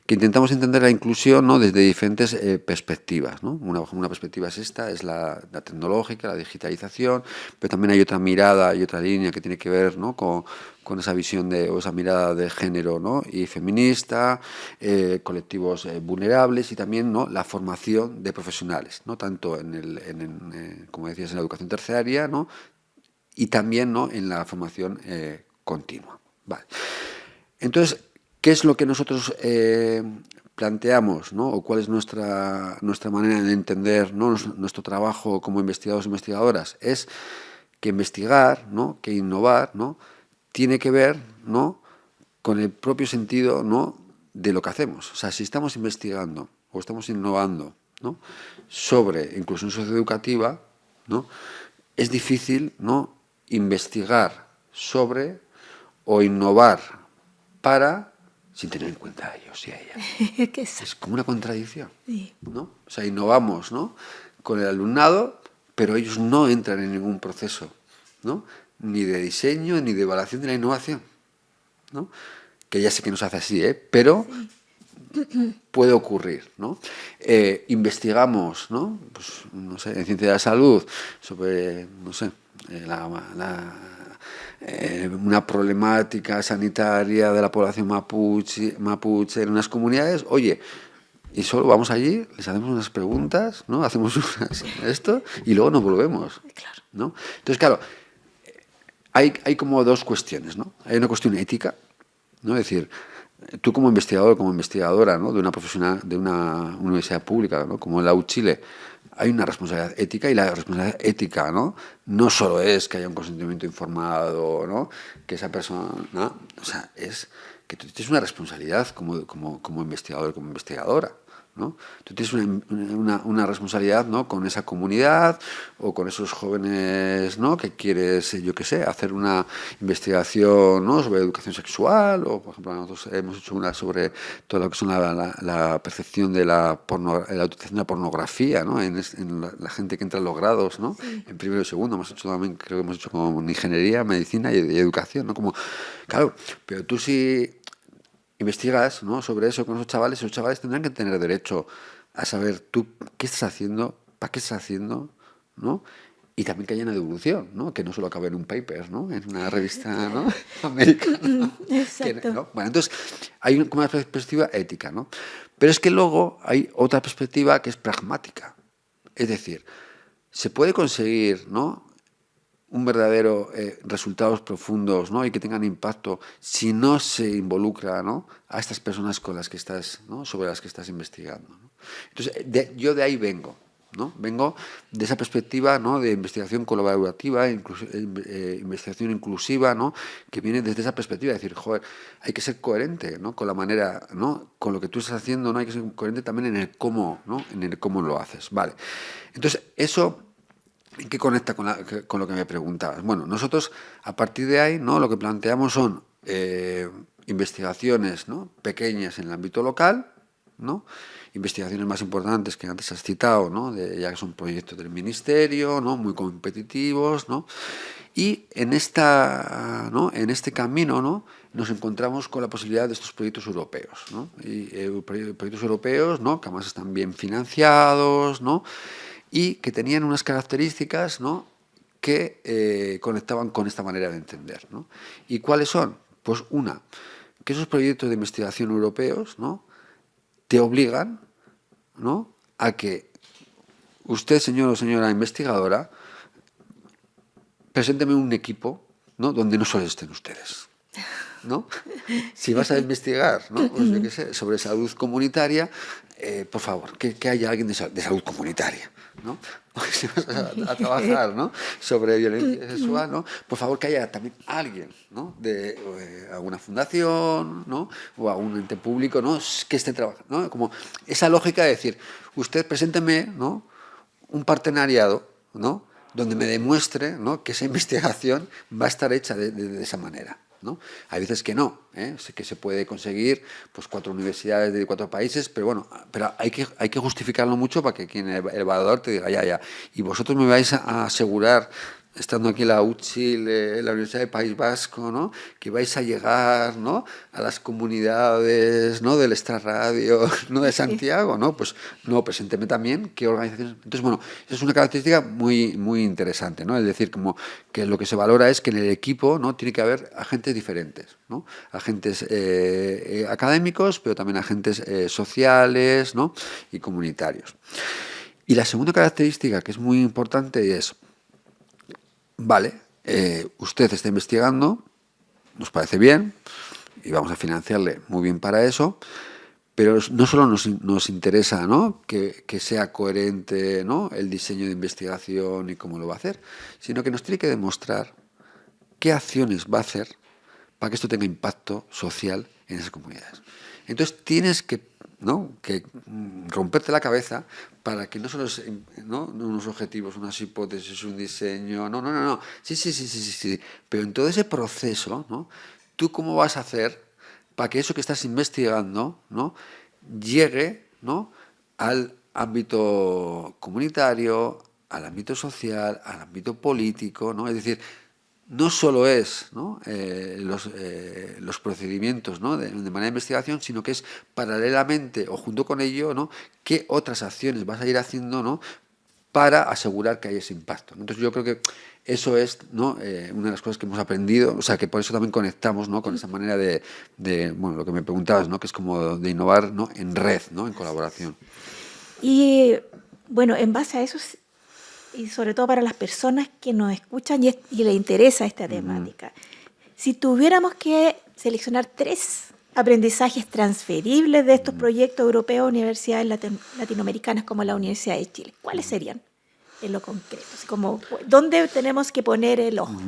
que intentamos entender la inclusión, ¿no? Desde diferentes perspectivas, ¿no? Una perspectiva es esta, es la tecnológica, la digitalización, pero también hay otra mirada y otra línea que tiene que ver, ¿no? con esa visión o esa mirada de género, ¿no? Y feminista, colectivos vulnerables y también, ¿no? La formación de profesionales, ¿no? Tanto como decías, en la educación terciaria, ¿no? Y también, ¿no? En la formación continua. Vale. Entonces, ¿qué es lo que nosotros planteamos, ¿no? O cuál es nuestra manera de entender, ¿no? Nuestro trabajo como investigadores e investigadoras? Es que investigar, ¿no? Que innovar, ¿no? Tiene que ver, ¿no? Con el propio sentido, ¿no? De lo que hacemos. O sea, si estamos investigando o estamos innovando, ¿no? Sobre inclusión socioeducativa, ¿no? Es difícil, ¿no? Investigar sobre o innovar sin tener en cuenta a ellos y a ellas. Es como una contradicción, Sí. ¿no? O sea, innovamos, ¿no? Con el alumnado, pero ellos no entran en ningún proceso, ¿no? Ni de diseño, ni de evaluación de la innovación, ¿no? Que ya sé que no se hace así, pero puede ocurrir, ¿no? Investigamos, ¿no? Pues, no sé, en ciencia de la salud, sobre, no sé, una problemática sanitaria de la población mapuche en unas comunidades. Oye, y solo vamos allí, les hacemos unas preguntas, ¿no? Hacemos esto y luego nos volvemos, ¿no? Entonces, claro, hay como dos cuestiones, ¿no? Hay una cuestión ética, ¿no? Es decir, tú como investigador, como investigadora, ¿no? De una profesional, de una universidad pública, ¿no? Como la UChile, hay una responsabilidad ética, y la responsabilidad ética, ¿no? No solo es que haya un consentimiento informado, ¿no? Que esa persona, ¿no? O sea, es que tú tienes una responsabilidad como investigador, como investigadora, ¿no? Tú tienes una responsabilidad, ¿no? Con esa comunidad o con esos jóvenes, ¿no? Que quieres, yo qué sé, hacer una investigación, ¿no? Sobre educación sexual, o por ejemplo nosotros hemos hecho una sobre todo lo que son la percepción de la utilización de la pornografía, ¿no? En la gente que entra en los grados, ¿no? Sí. En primero y segundo hemos hecho también, creo que hemos hecho con ingeniería, medicina y educación, ¿no? Como, claro, pero tú sí investigas, ¿no? Sobre eso con esos chavales tendrán que tener derecho a saber tú qué estás haciendo, para qué estás haciendo, ¿no? Y también que haya una devolución, ¿no? Que no solo acabe en un paper, ¿no? En una revista, ¿no? Americana. Exacto. ¿No? Bueno, entonces hay una perspectiva ética, ¿no? Pero es que luego hay otra perspectiva que es pragmática. Es decir, se puede conseguir, ¿no? Un verdadero resultados profundos, ¿no? Y que tengan impacto si no se involucra, ¿no? A estas personas con las que estás, ¿no? Sobre las que estás investigando, ¿no? Entonces, yo de ahí vengo, ¿no? Vengo de esa perspectiva, ¿no? De investigación colaborativa, investigación inclusiva, ¿no? Que viene desde esa perspectiva de decir, joder, hay que ser coherente, ¿no? Con la manera, ¿no? Con lo que tú estás haciendo, ¿no? Hay que ser coherente también en el cómo, ¿no? En el cómo lo haces, ¿vale? Entonces, eso... ¿En qué conecta con lo que me preguntabas? Bueno, nosotros a partir de ahí, ¿no? Lo que planteamos son investigaciones, ¿no? Pequeñas en el ámbito local, ¿no? Investigaciones más importantes que antes has citado, ¿no? Ya que son proyectos del ministerio, ¿no? Muy competitivos, ¿no? Y en este camino, ¿no? Nos encontramos con la posibilidad de estos proyectos europeos, ¿no? Y proyectos europeos, ¿no? Que además están bien financiados, ¿no? Y que tenían unas características, ¿no? Que conectaban con esta manera de entender, ¿no? ¿Y cuáles son? Pues una, que esos proyectos de investigación europeos, ¿no? Te obligan, ¿no? A que usted, señor o señora investigadora, presénteme un equipo, ¿no? Donde no solo estén ustedes, ¿no? Si vas a investigar, ¿no? Pues yo qué sé, sobre salud comunitaria, por favor, que haya alguien de salud comunitaria, ¿no? Si vas a trabajar, ¿no? Sobre violencia sexual, ¿no? Por favor, que haya también alguien, ¿no? De alguna fundación, ¿no? O algún ente público, ¿no? Que esté trabajando, ¿no? Como esa lógica de decir, usted presénteme, ¿no? Un partenariado, ¿no? Donde me demuestre, ¿no? Que esa investigación va a estar hecha de esa manera, ¿no? Hay veces que no, sé que se puede conseguir pues 4 universidades de 4 países, pero bueno, pero hay que justificarlo mucho para que quien el evaluador te diga, ya, y vosotros me vais a asegurar, estando aquí en la UCHIL, la Universidad del País Vasco, ¿no? Que vais a llegar, ¿no? A las comunidades, ¿no? Del Extrarradio, ¿no? De Santiago, ¿no? Pues no, presénteme también qué organizaciones. Entonces, bueno, esa es una característica muy, muy interesante, ¿no? Es decir, como que lo que se valora es que en el equipo, ¿no? Tiene que haber agentes diferentes, ¿no? Agentes académicos, pero también agentes sociales, ¿no? Y comunitarios. Y la segunda característica que es muy importante es, vale, usted está investigando, nos parece bien y vamos a financiarle muy bien para eso, pero no solo nos interesa, ¿no? que sea coherente, ¿no? El diseño de investigación y cómo lo va a hacer, sino que nos tiene que demostrar qué acciones va a hacer para que esto tenga impacto social en esas comunidades. Entonces tienes que romperte la cabeza para que no solo es, ¿no? Unos objetivos, unas hipótesis, un diseño, no. Sí. Pero en todo ese proceso, ¿no? ¿Tú cómo vas a hacer para que eso que estás investigando, ¿no? llegue, ¿no? al ámbito comunitario, al ámbito social, al ámbito político, ¿no? Es decir, no solo es, ¿no? Los procedimientos, ¿no? de manera de investigación, sino que es paralelamente o junto con ello, ¿no? qué otras acciones vas a ir haciendo, ¿no? para asegurar que hay ese impacto, ¿no? Entonces yo creo que eso es, ¿no? Una de las cosas que hemos aprendido, o sea, que por eso también conectamos, ¿no? con esa manera bueno, lo que me preguntabas, ¿no? que es como de innovar, ¿no? en red, ¿no? en colaboración. Y bueno, en base a eso, y sobre todo para las personas que nos escuchan y les interesa esta temática, si tuviéramos que seleccionar 3 aprendizajes transferibles de estos proyectos europeos, universidades latinoamericanas como la Universidad de Chile, ¿cuáles serían en lo concreto? Así como, ¿dónde tenemos que poner el ojo?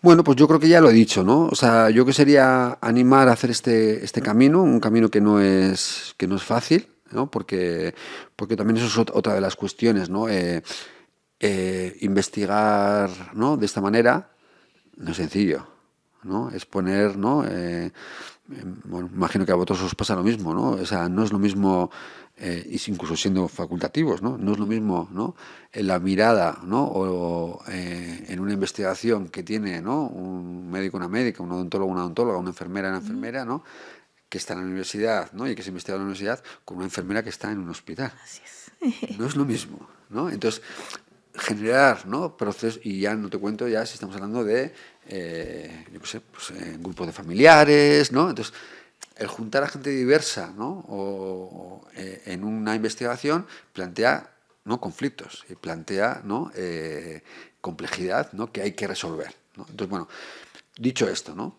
Bueno, pues yo creo que ya lo he dicho, ¿no? O sea, yo que sería animar a hacer este camino, un camino que no es fácil, ¿no? Porque también eso es otra de las cuestiones, ¿no? Investigar, ¿no? de esta manera no es sencillo, ¿no? Es poner, ¿no? Bueno, imagino que a vosotros os pasa lo mismo, ¿no? O sea, no es lo mismo, incluso siendo facultativos, ¿no? No es lo mismo, ¿no? En la mirada, ¿no? O en una investigación que tiene, ¿no? Un médico, una médica, un odontólogo, una odontóloga, una enfermera, ¿no? que está en la universidad, ¿no? y que se investiga en la universidad, con una enfermera que está en un hospital. Así es. No es lo mismo, ¿no? Entonces, generar, ¿no? procesos, y ya no te cuento ya si estamos hablando de, yo qué sé, pues, grupos de familiares, ¿no? Entonces, el juntar a gente diversa, ¿no? o en una investigación plantea, ¿no? conflictos y plantea, ¿no? complejidad, ¿no? que hay que resolver, ¿no? Entonces, bueno, dicho esto, ¿no?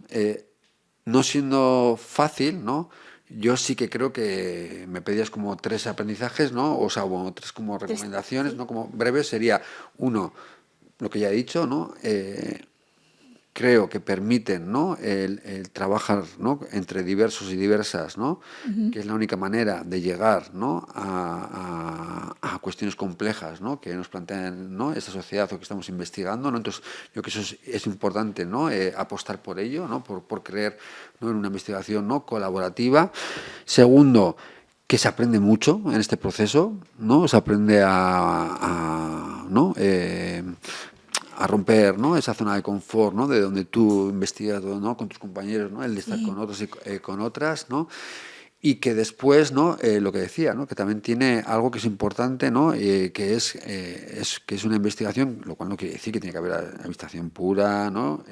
No siendo fácil, ¿no? Yo sí que creo que me pedías como 3 aprendizajes, ¿no? O sea, como 3 como recomendaciones, ¿no? Como breves sería, uno, lo que ya he dicho, ¿no? Creo que permiten, ¿no? el trabajar, ¿no? entre diversos y diversas, ¿no? que es la única manera de llegar, ¿no? a cuestiones complejas, ¿no? que nos plantean, ¿no? esta sociedad o que estamos investigando, ¿no? Entonces, yo creo que eso es importante, ¿no? Apostar por ello, ¿no? por creer, ¿no? en una investigación, ¿no? colaborativa. Segundo, que se aprende mucho en este proceso, ¿no? Se aprende ¿no? A romper, ¿no? esa zona de confort, ¿no? de donde tú investigas, ¿no? con tus compañeros, ¿no? el de estar con otros y con otras, ¿no? y que después, ¿no? Lo que decía, ¿no? que también tiene algo que es importante, ¿no? que es una investigación, lo cual no quiere decir que tiene que haber investigación pura, ¿no?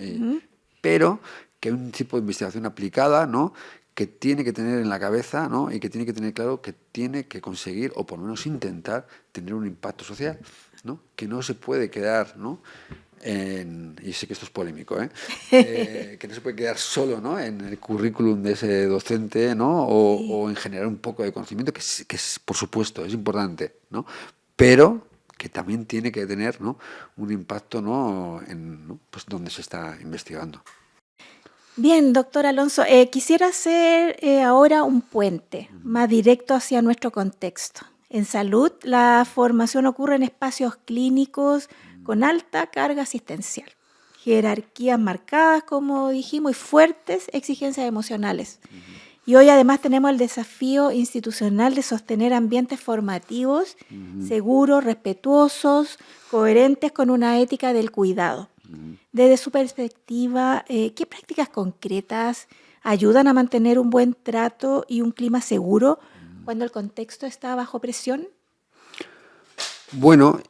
Pero que hay un tipo de investigación aplicada, ¿no? que tiene que tener en la cabeza, ¿no? y que tiene que tener claro que tiene que conseguir, o por lo menos intentar, tener un impacto social, ¿no? que no se puede quedar, ¿no? y sé que esto es polémico, que no se puede quedar solo, ¿no? en el currículum de ese docente, ¿no? o en generar un poco de conocimiento, que es, por supuesto, es importante, ¿no? pero que también tiene que tener, ¿no? un impacto, ¿no? en, ¿no? pues donde se está investigando. Bien, doctor Alonso, quisiera hacer ahora un puente más directo hacia nuestro contexto. En salud, la formación ocurre en espacios clínicos con alta carga asistencial, jerarquías marcadas, como dijimos, y fuertes exigencias emocionales. Y hoy además tenemos el desafío institucional de sostener ambientes formativos seguros, respetuosos, coherentes con una ética del cuidado. Desde su perspectiva, ¿qué prácticas concretas ayudan a mantener un buen trato y un clima seguro cuando el contexto está bajo presión? Bueno,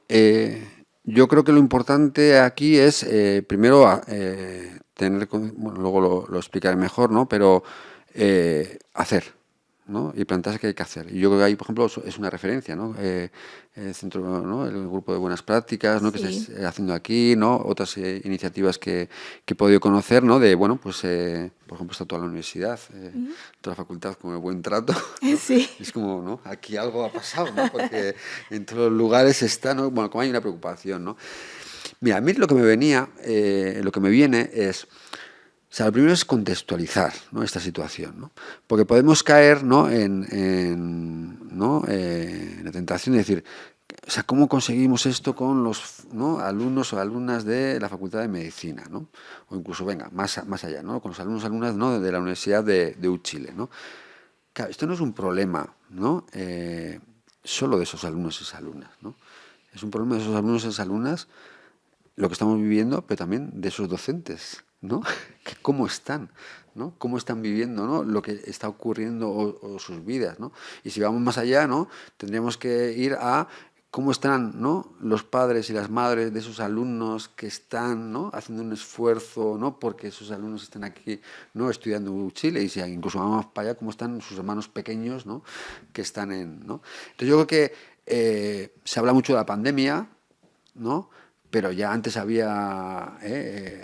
yo creo que lo importante aquí es, primero, tener, bueno, luego lo explicaré mejor, ¿no? Pero hacer, ¿no? Y plantearse qué hay que hacer. Y yo creo que ahí, por ejemplo, es una referencia, ¿no? El centro, ¿no? El grupo de buenas prácticas, ¿no? Que Sí. estáis haciendo aquí, ¿no? Otras iniciativas que he podido conocer, ¿no? De, bueno, pues, por ejemplo, está toda la universidad, toda la facultad con el buen trato, ¿no? Sí. Es como, ¿no? Aquí algo ha pasado, ¿no? Porque en todos los lugares está, ¿no? Bueno, como hay una preocupación, ¿no? Mira, a mí lo que me venía, lo que me viene es, o sea, lo primero es contextualizar, ¿no? Esta situación, ¿no? Porque podemos caer, ¿no? ¿no? En la tentación de decir, o sea, ¿cómo conseguimos esto con los, ¿no? alumnos o alumnas de la Facultad de Medicina, ¿no? O incluso, venga, más allá, ¿no? Con los alumnos o alumnas, ¿no? de la Universidad de Chile, ¿no? Claro, esto no es un problema, ¿no? Solo de esos alumnos y esas alumnas, ¿no? Es un problema de esos alumnos y esas alumnas lo que estamos viviendo, pero también de esos docentes, ¿no? ¿Cómo están? ¿No? ¿Cómo están viviendo, ¿no? Lo que está ocurriendo o sus vidas, ¿no? Y si vamos más allá, ¿no? Tendríamos que ir a cómo están, ¿no? Los padres y las madres de esos alumnos que están, ¿no? Haciendo un esfuerzo, ¿no? Porque esos alumnos están aquí, ¿no? Estudiando en Chile, y si incluso vamos para allá, cómo están sus hermanos pequeños, ¿no? Que están ¿no? Entonces yo creo que se habla mucho de la pandemia, ¿no? Pero ya antes había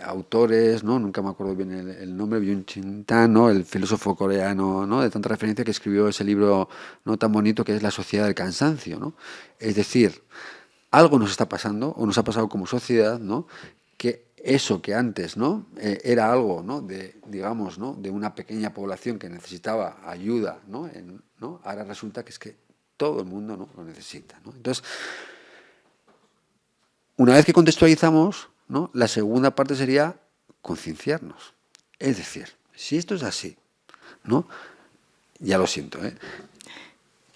autores, ¿no? Nunca me acuerdo bien el nombre, Byung-Chul Han, ¿no? El filósofo coreano, ¿no? De tanta referencia, que escribió ese libro, ¿no? Tan bonito, que es La sociedad del cansancio, ¿no? Es decir, algo nos está pasando, o nos ha pasado como sociedad, ¿no? Que eso que antes, ¿no? Era algo, ¿no? De, digamos, ¿no? De una pequeña población que necesitaba ayuda, ¿no? ¿no? Ahora resulta que es que todo el mundo, ¿no? Lo necesita, ¿no? Entonces, una vez que contextualizamos, ¿no? La segunda parte sería concienciarnos. Es decir, si esto es así, ¿no? Ya lo siento,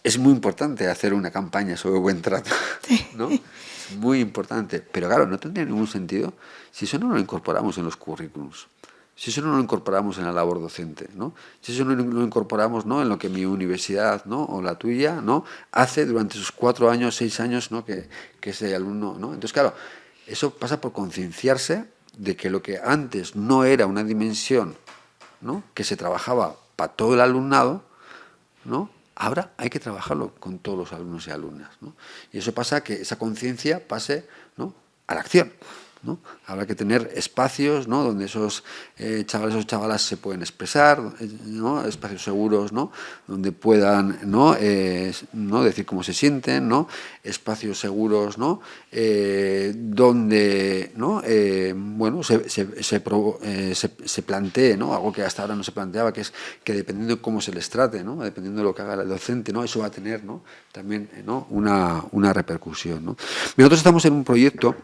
es muy importante hacer una campaña sobre buen trato, ¿no? Es muy importante, pero claro, no tendría ningún sentido si eso no lo incorporamos en los currículums, si eso no lo incorporamos en la labor docente, ¿no? Si eso no lo incorporamos, ¿no? En lo que mi universidad, ¿no? O la tuya, ¿no? Hace durante sus 4 años, 6 años, ¿no? Que ese alumno, ¿no? Entonces, claro, eso pasa por concienciarse de que lo que antes no era una dimensión, ¿no? Que se trabajaba para todo el alumnado, ¿no? Ahora hay que trabajarlo con todos los alumnos y alumnas, ¿no? Y eso pasa que esa conciencia pase, ¿no? A la acción, ¿no? Habrá que tener espacios, ¿no? Donde esos chavales o chavalas se pueden expresar, ¿no? Espacios seguros, ¿no? Donde puedan, ¿no? ¿no? Decir cómo se sienten, ¿no? Espacios seguros, ¿no? Donde, ¿no? Bueno, se plantee, ¿no? Algo que hasta ahora no se planteaba, que es que dependiendo de cómo se les trate, ¿no? Dependiendo de lo que haga el docente, ¿no? Eso va a tener, ¿no? También, ¿no? Una repercusión, ¿no? Nosotros estamos en un proyecto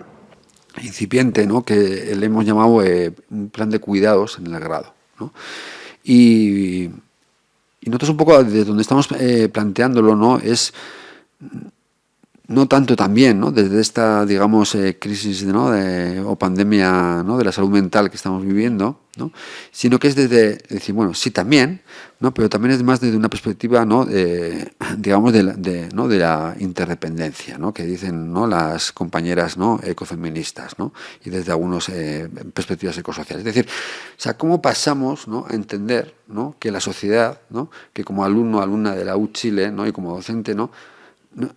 incipiente, ¿no? Que le hemos llamado un plan de cuidados en el grado, ¿no? Y nosotros un poco de donde estamos planteándolo, ¿no? Es no tanto también, ¿no? Desde esta, digamos, crisis, ¿no? O pandemia, ¿no? De la salud mental que estamos viviendo, ¿no? Sino que es desde decir, bueno, sí también, ¿no? Pero también es más desde una perspectiva, ¿no? Digamos, ¿no? De la interdependencia, ¿no? Que dicen, ¿no? Las compañeras, ¿no? Ecofeministas, ¿no? Y desde algunas perspectivas ecosociales. Es decir, o sea, cómo pasamos, ¿no? A entender, ¿no? Que la sociedad, ¿no? Que como alumno, alumna de la U Chile, ¿no? Y como docente, ¿no?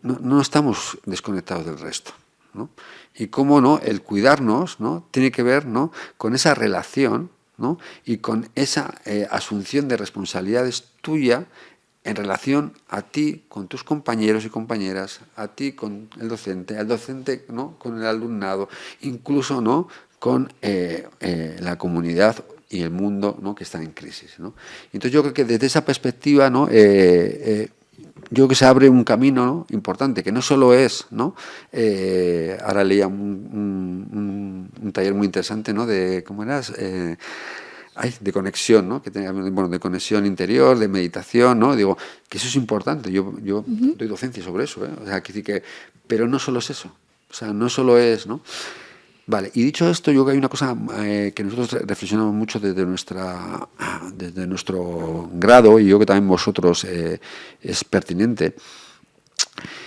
No estamos desconectados del resto, ¿no? Y cómo no, el cuidarnos, ¿no? Tiene que ver, ¿no? Con esa relación, ¿no? Y con esa asunción de responsabilidades tuya en relación a ti con tus compañeros y compañeras, a ti con el docente, al docente, ¿no? Con el alumnado, incluso, ¿no? Con la comunidad y el mundo, ¿no? Que están en crisis, ¿no? Entonces yo creo que desde esa perspectiva, ¿no? Yo creo que se abre un camino, ¿no? Importante, que no solo es, ¿no? Ahora leía un taller muy interesante, ¿no? De, ¿cómo eras? De conexión, ¿no? Que tenga, bueno, de conexión interior, de meditación, ¿no? Digo, que eso es importante. Yo doy docencia sobre eso, ¿eh? O sea, que decir que, pero no solo es eso. O sea, no solo es, ¿no? Vale, y dicho esto, yo creo que hay una cosa que nosotros reflexionamos mucho desde nuestro grado, y yo que también vosotros es pertinente,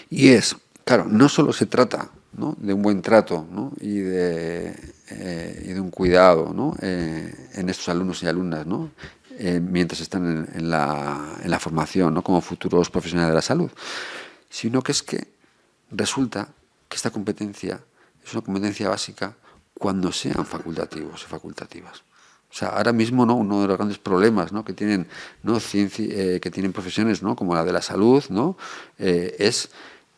y es, claro, no solo se trata, ¿no? De un buen trato, ¿no? y de un cuidado, ¿no? En estos alumnos y alumnas, ¿no? Mientras están en la formación, ¿no? Como futuros profesionales de la salud, sino que es que resulta que esta competencia es una competencia básica cuando sean facultativos y facultativas. O sea, ahora mismo, ¿no? Uno de los grandes problemas, ¿no? que tienen, ¿no? que tienen profesiones, ¿no? como la de la salud, ¿no? Es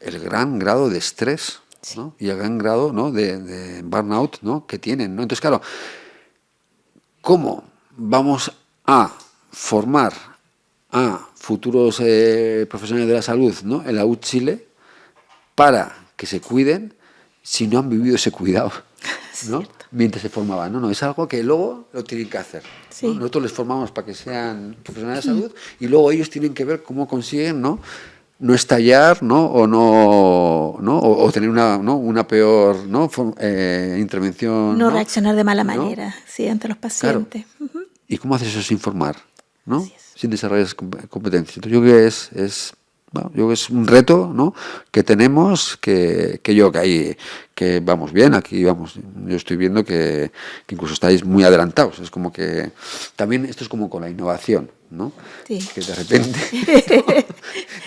el gran grado de estrés, ¿no? y el gran grado, ¿no? de burnout, ¿no? que tienen, ¿no? Entonces, claro, ¿cómo vamos a formar a futuros profesionales de la salud, ¿no? en la U Chile para que se cuiden si no han vivido ese cuidado, ¿no? mientras se formaban? No, es algo que luego lo tienen que hacer, Sí. ¿no? Nosotros les formamos para que sean profesionales de salud y luego ellos tienen que ver cómo consiguen, ¿no? no estallar, ¿no? o tener una peor, ¿no? intervención. No reaccionar de mala manera, sí, ante los Claro. pacientes. ¿Y cómo haces eso sin formar, ¿no? Así es. Sin desarrollar esas competencias? Entonces yo creo que yo creo que es un reto, ¿no? que tenemos, que ahí, que vamos bien, aquí vamos, yo estoy viendo que incluso estáis muy adelantados. Es como que también esto es como con la innovación, ¿no? Sí. Que de repente ¿no?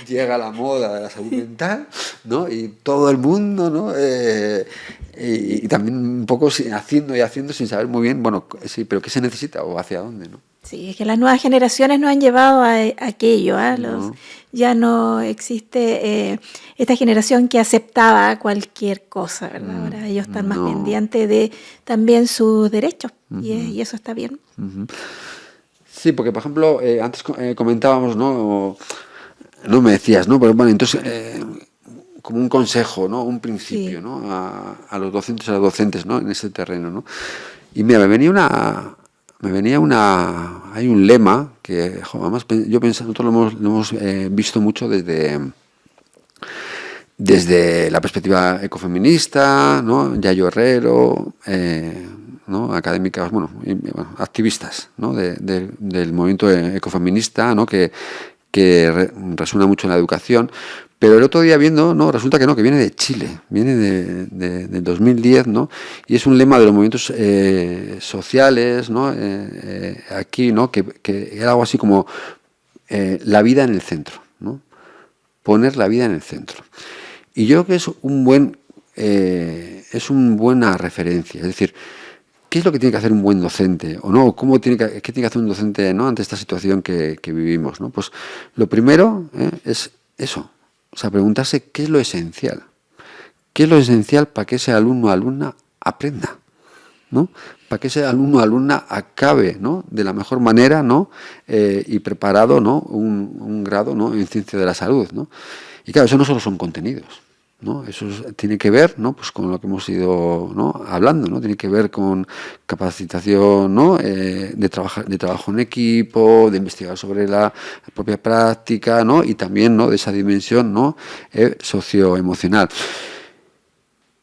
llega la moda de la salud mental, ¿no? Y todo el mundo, ¿no? Y también un poco haciendo sin saber muy bien, bueno, sí, pero qué se necesita o hacia dónde, ¿no? Sí, es que las nuevas generaciones nos han llevado a aquello. Ya no existe esta generación que aceptaba cualquier cosa, ¿verdad? Ahora ellos están más pendientes de también sus derechos y eso está bien. Sí, porque por ejemplo, antes comentábamos, ¿no? No me decías, ¿no? Pero bueno, entonces, como un consejo, ¿no? Un principio, Sí. ¿no? A los docentes y a las docentes, ¿no? En ese terreno, ¿no? Y mira, hay un lema que, además, yo pienso, nosotros lo hemos visto mucho desde la perspectiva ecofeminista, ¿no? Yayo Herrero, ¿no? académicas, activistas, ¿no? del movimiento ecofeminista, ¿no? que resuena mucho en la educación. Pero el otro día viendo, no, resulta que no, que viene de Chile, viene del 2010, ¿no? Y es un lema de los movimientos sociales, ¿no? Aquí, ¿no? Que era algo así como la vida en el centro, ¿no? Poner la vida en el centro. Y yo creo que es una buena referencia. Es decir, ¿qué es lo que tiene que hacer un buen docente? ¿O no? ¿Qué tiene que hacer un docente, ¿no? ante esta situación que vivimos, ¿no? Pues lo primero es eso. O sea, preguntarse qué es lo esencial. ¿Qué es lo esencial para que ese alumno o alumna aprenda? ¿No? Para que ese alumno o alumna acabe, ¿no? de la mejor manera, ¿no? Y preparado, ¿no? un grado, ¿no? en ciencia de la salud, ¿no? Y claro, eso no solo son contenidos, ¿no? Eso tiene que ver, ¿no? pues con lo que hemos ido, ¿no? hablando, ¿no? Tiene que ver con capacitación, ¿no? de trabajo en equipo, de investigar sobre la propia práctica, ¿no? y también, ¿no? de esa dimensión, ¿no? socioemocional.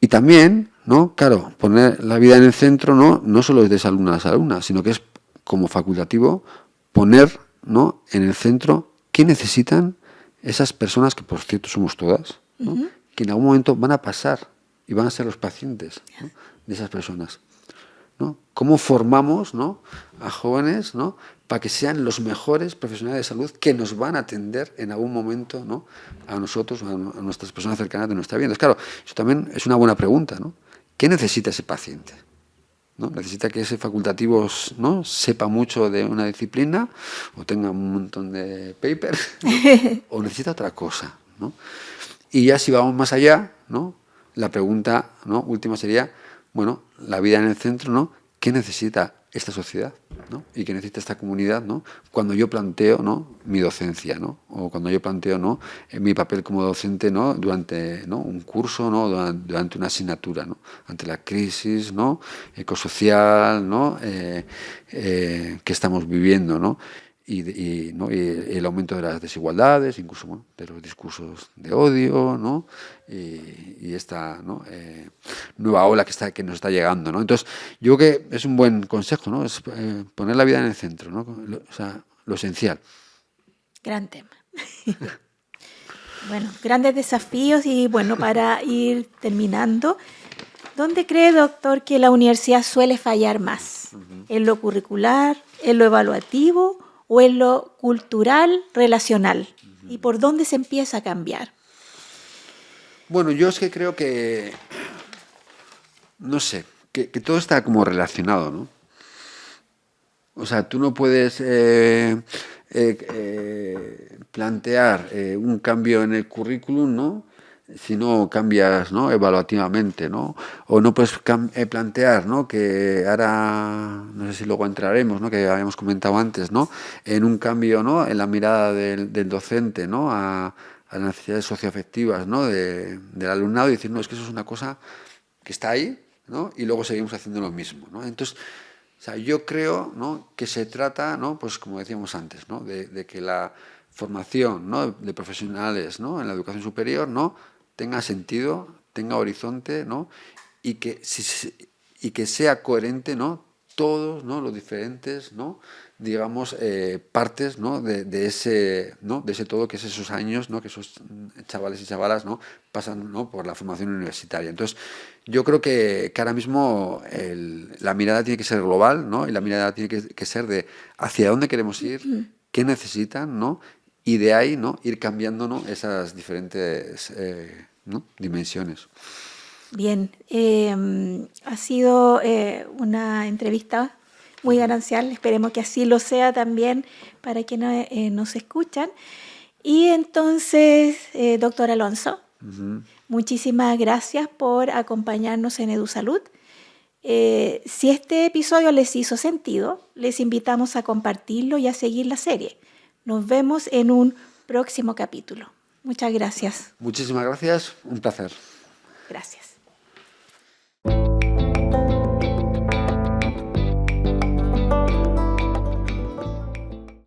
Y también, ¿no? claro, poner la vida en el centro, no solo es de esa alumna a las alumnas, sino que es como facultativo poner, ¿no? en el centro qué necesitan esas personas, que por cierto somos todas, ¿no? que en algún momento van a pasar y van a ser los pacientes, ¿no? de esas personas, ¿no? ¿Cómo formamos, ¿no? a jóvenes, ¿no? para que sean los mejores profesionales de salud que nos van a atender en algún momento, ¿no? a nosotros, a nuestras personas cercanas de nuestra vida? Entonces, claro, eso también es una buena pregunta, ¿no? ¿Qué necesita ese paciente? ¿No? ¿Necesita que ese facultativo, ¿no? sepa mucho de una disciplina o tenga un montón de papers, ¿no? o necesita otra cosa, ¿no? Y ya si vamos más allá, ¿no? la pregunta, ¿no? última sería, bueno, la vida en el centro, ¿no? qué necesita esta sociedad, ¿no? Y qué necesita esta comunidad, ¿no? Cuando yo planteo, ¿no?, mi docencia, ¿no? O cuando yo planteo, ¿no?, mi papel como docente, ¿no?, durante, ¿no?, un curso, ¿no?, durante una asignatura, ¿no?, ante la crisis, ¿no?, ecosocial, ¿no?, que estamos viviendo, ¿no? ¿No?, y el aumento de las desigualdades, incluso, bueno, de los discursos de odio, ¿no? Y esta, ¿no?, nueva ola que nos está llegando, ¿no? Entonces, yo creo que es un buen consejo, ¿no? Es poner la vida en el centro, ¿no? O sea, lo esencial. Gran tema. Bueno, grandes desafíos y bueno, para ir terminando, ¿dónde cree, doctor, que la universidad suele fallar más? ¿En lo curricular, en lo evaluativo o en lo cultural, relacional? ¿Y por dónde se empieza a cambiar? Bueno, yo es que creo que, no sé, que todo está como relacionado, ¿no? O sea, tú no puedes plantear un cambio en el currículum, ¿no?, si no cambias, ¿no?, evaluativamente, ¿no? O no puedes plantear, ¿no?, que ahora, no sé si luego entraremos, ¿no?, que habíamos comentado antes, ¿no?, en un cambio, ¿no?, en la mirada del docente, ¿no?, a las necesidades socioafectivas, ¿no?, del alumnado, y decir, no, es que eso es una cosa que está ahí, ¿no?, y luego seguimos haciendo lo mismo, ¿no? Entonces, o sea, yo creo, ¿no?, que se trata, ¿no?, pues como decíamos antes, ¿no?, de que la formación, ¿no?, de profesionales, ¿no?, en la educación superior, ¿no?, tenga sentido, tenga horizonte, ¿no?, y que sea coherente, ¿no?, todos, ¿no?, los diferentes, ¿no?, digamos, partes, ¿no?, de ese todo, que es esos años, ¿no?, que esos chavales y chavalas, ¿no?, pasan, ¿no?, por la formación universitaria. Entonces, yo creo que ahora mismo la mirada tiene que ser global, ¿no?, y la mirada tiene que ser de hacia dónde queremos ir, qué necesitan, ¿no?, y de ahí, ¿no?, ir cambiando, ¿no?, esas diferentes ¿no?, dimensiones. Bien, ha sido una entrevista muy ganancial, esperemos que así lo sea también para quienes nos escuchan. Y entonces, doctor Alonso, muchísimas gracias por acompañarnos en EduSalud. Si este episodio les hizo sentido, les invitamos a compartirlo y a seguir la serie. Nos vemos en un próximo capítulo. Muchas gracias. Muchísimas gracias, un placer. Gracias.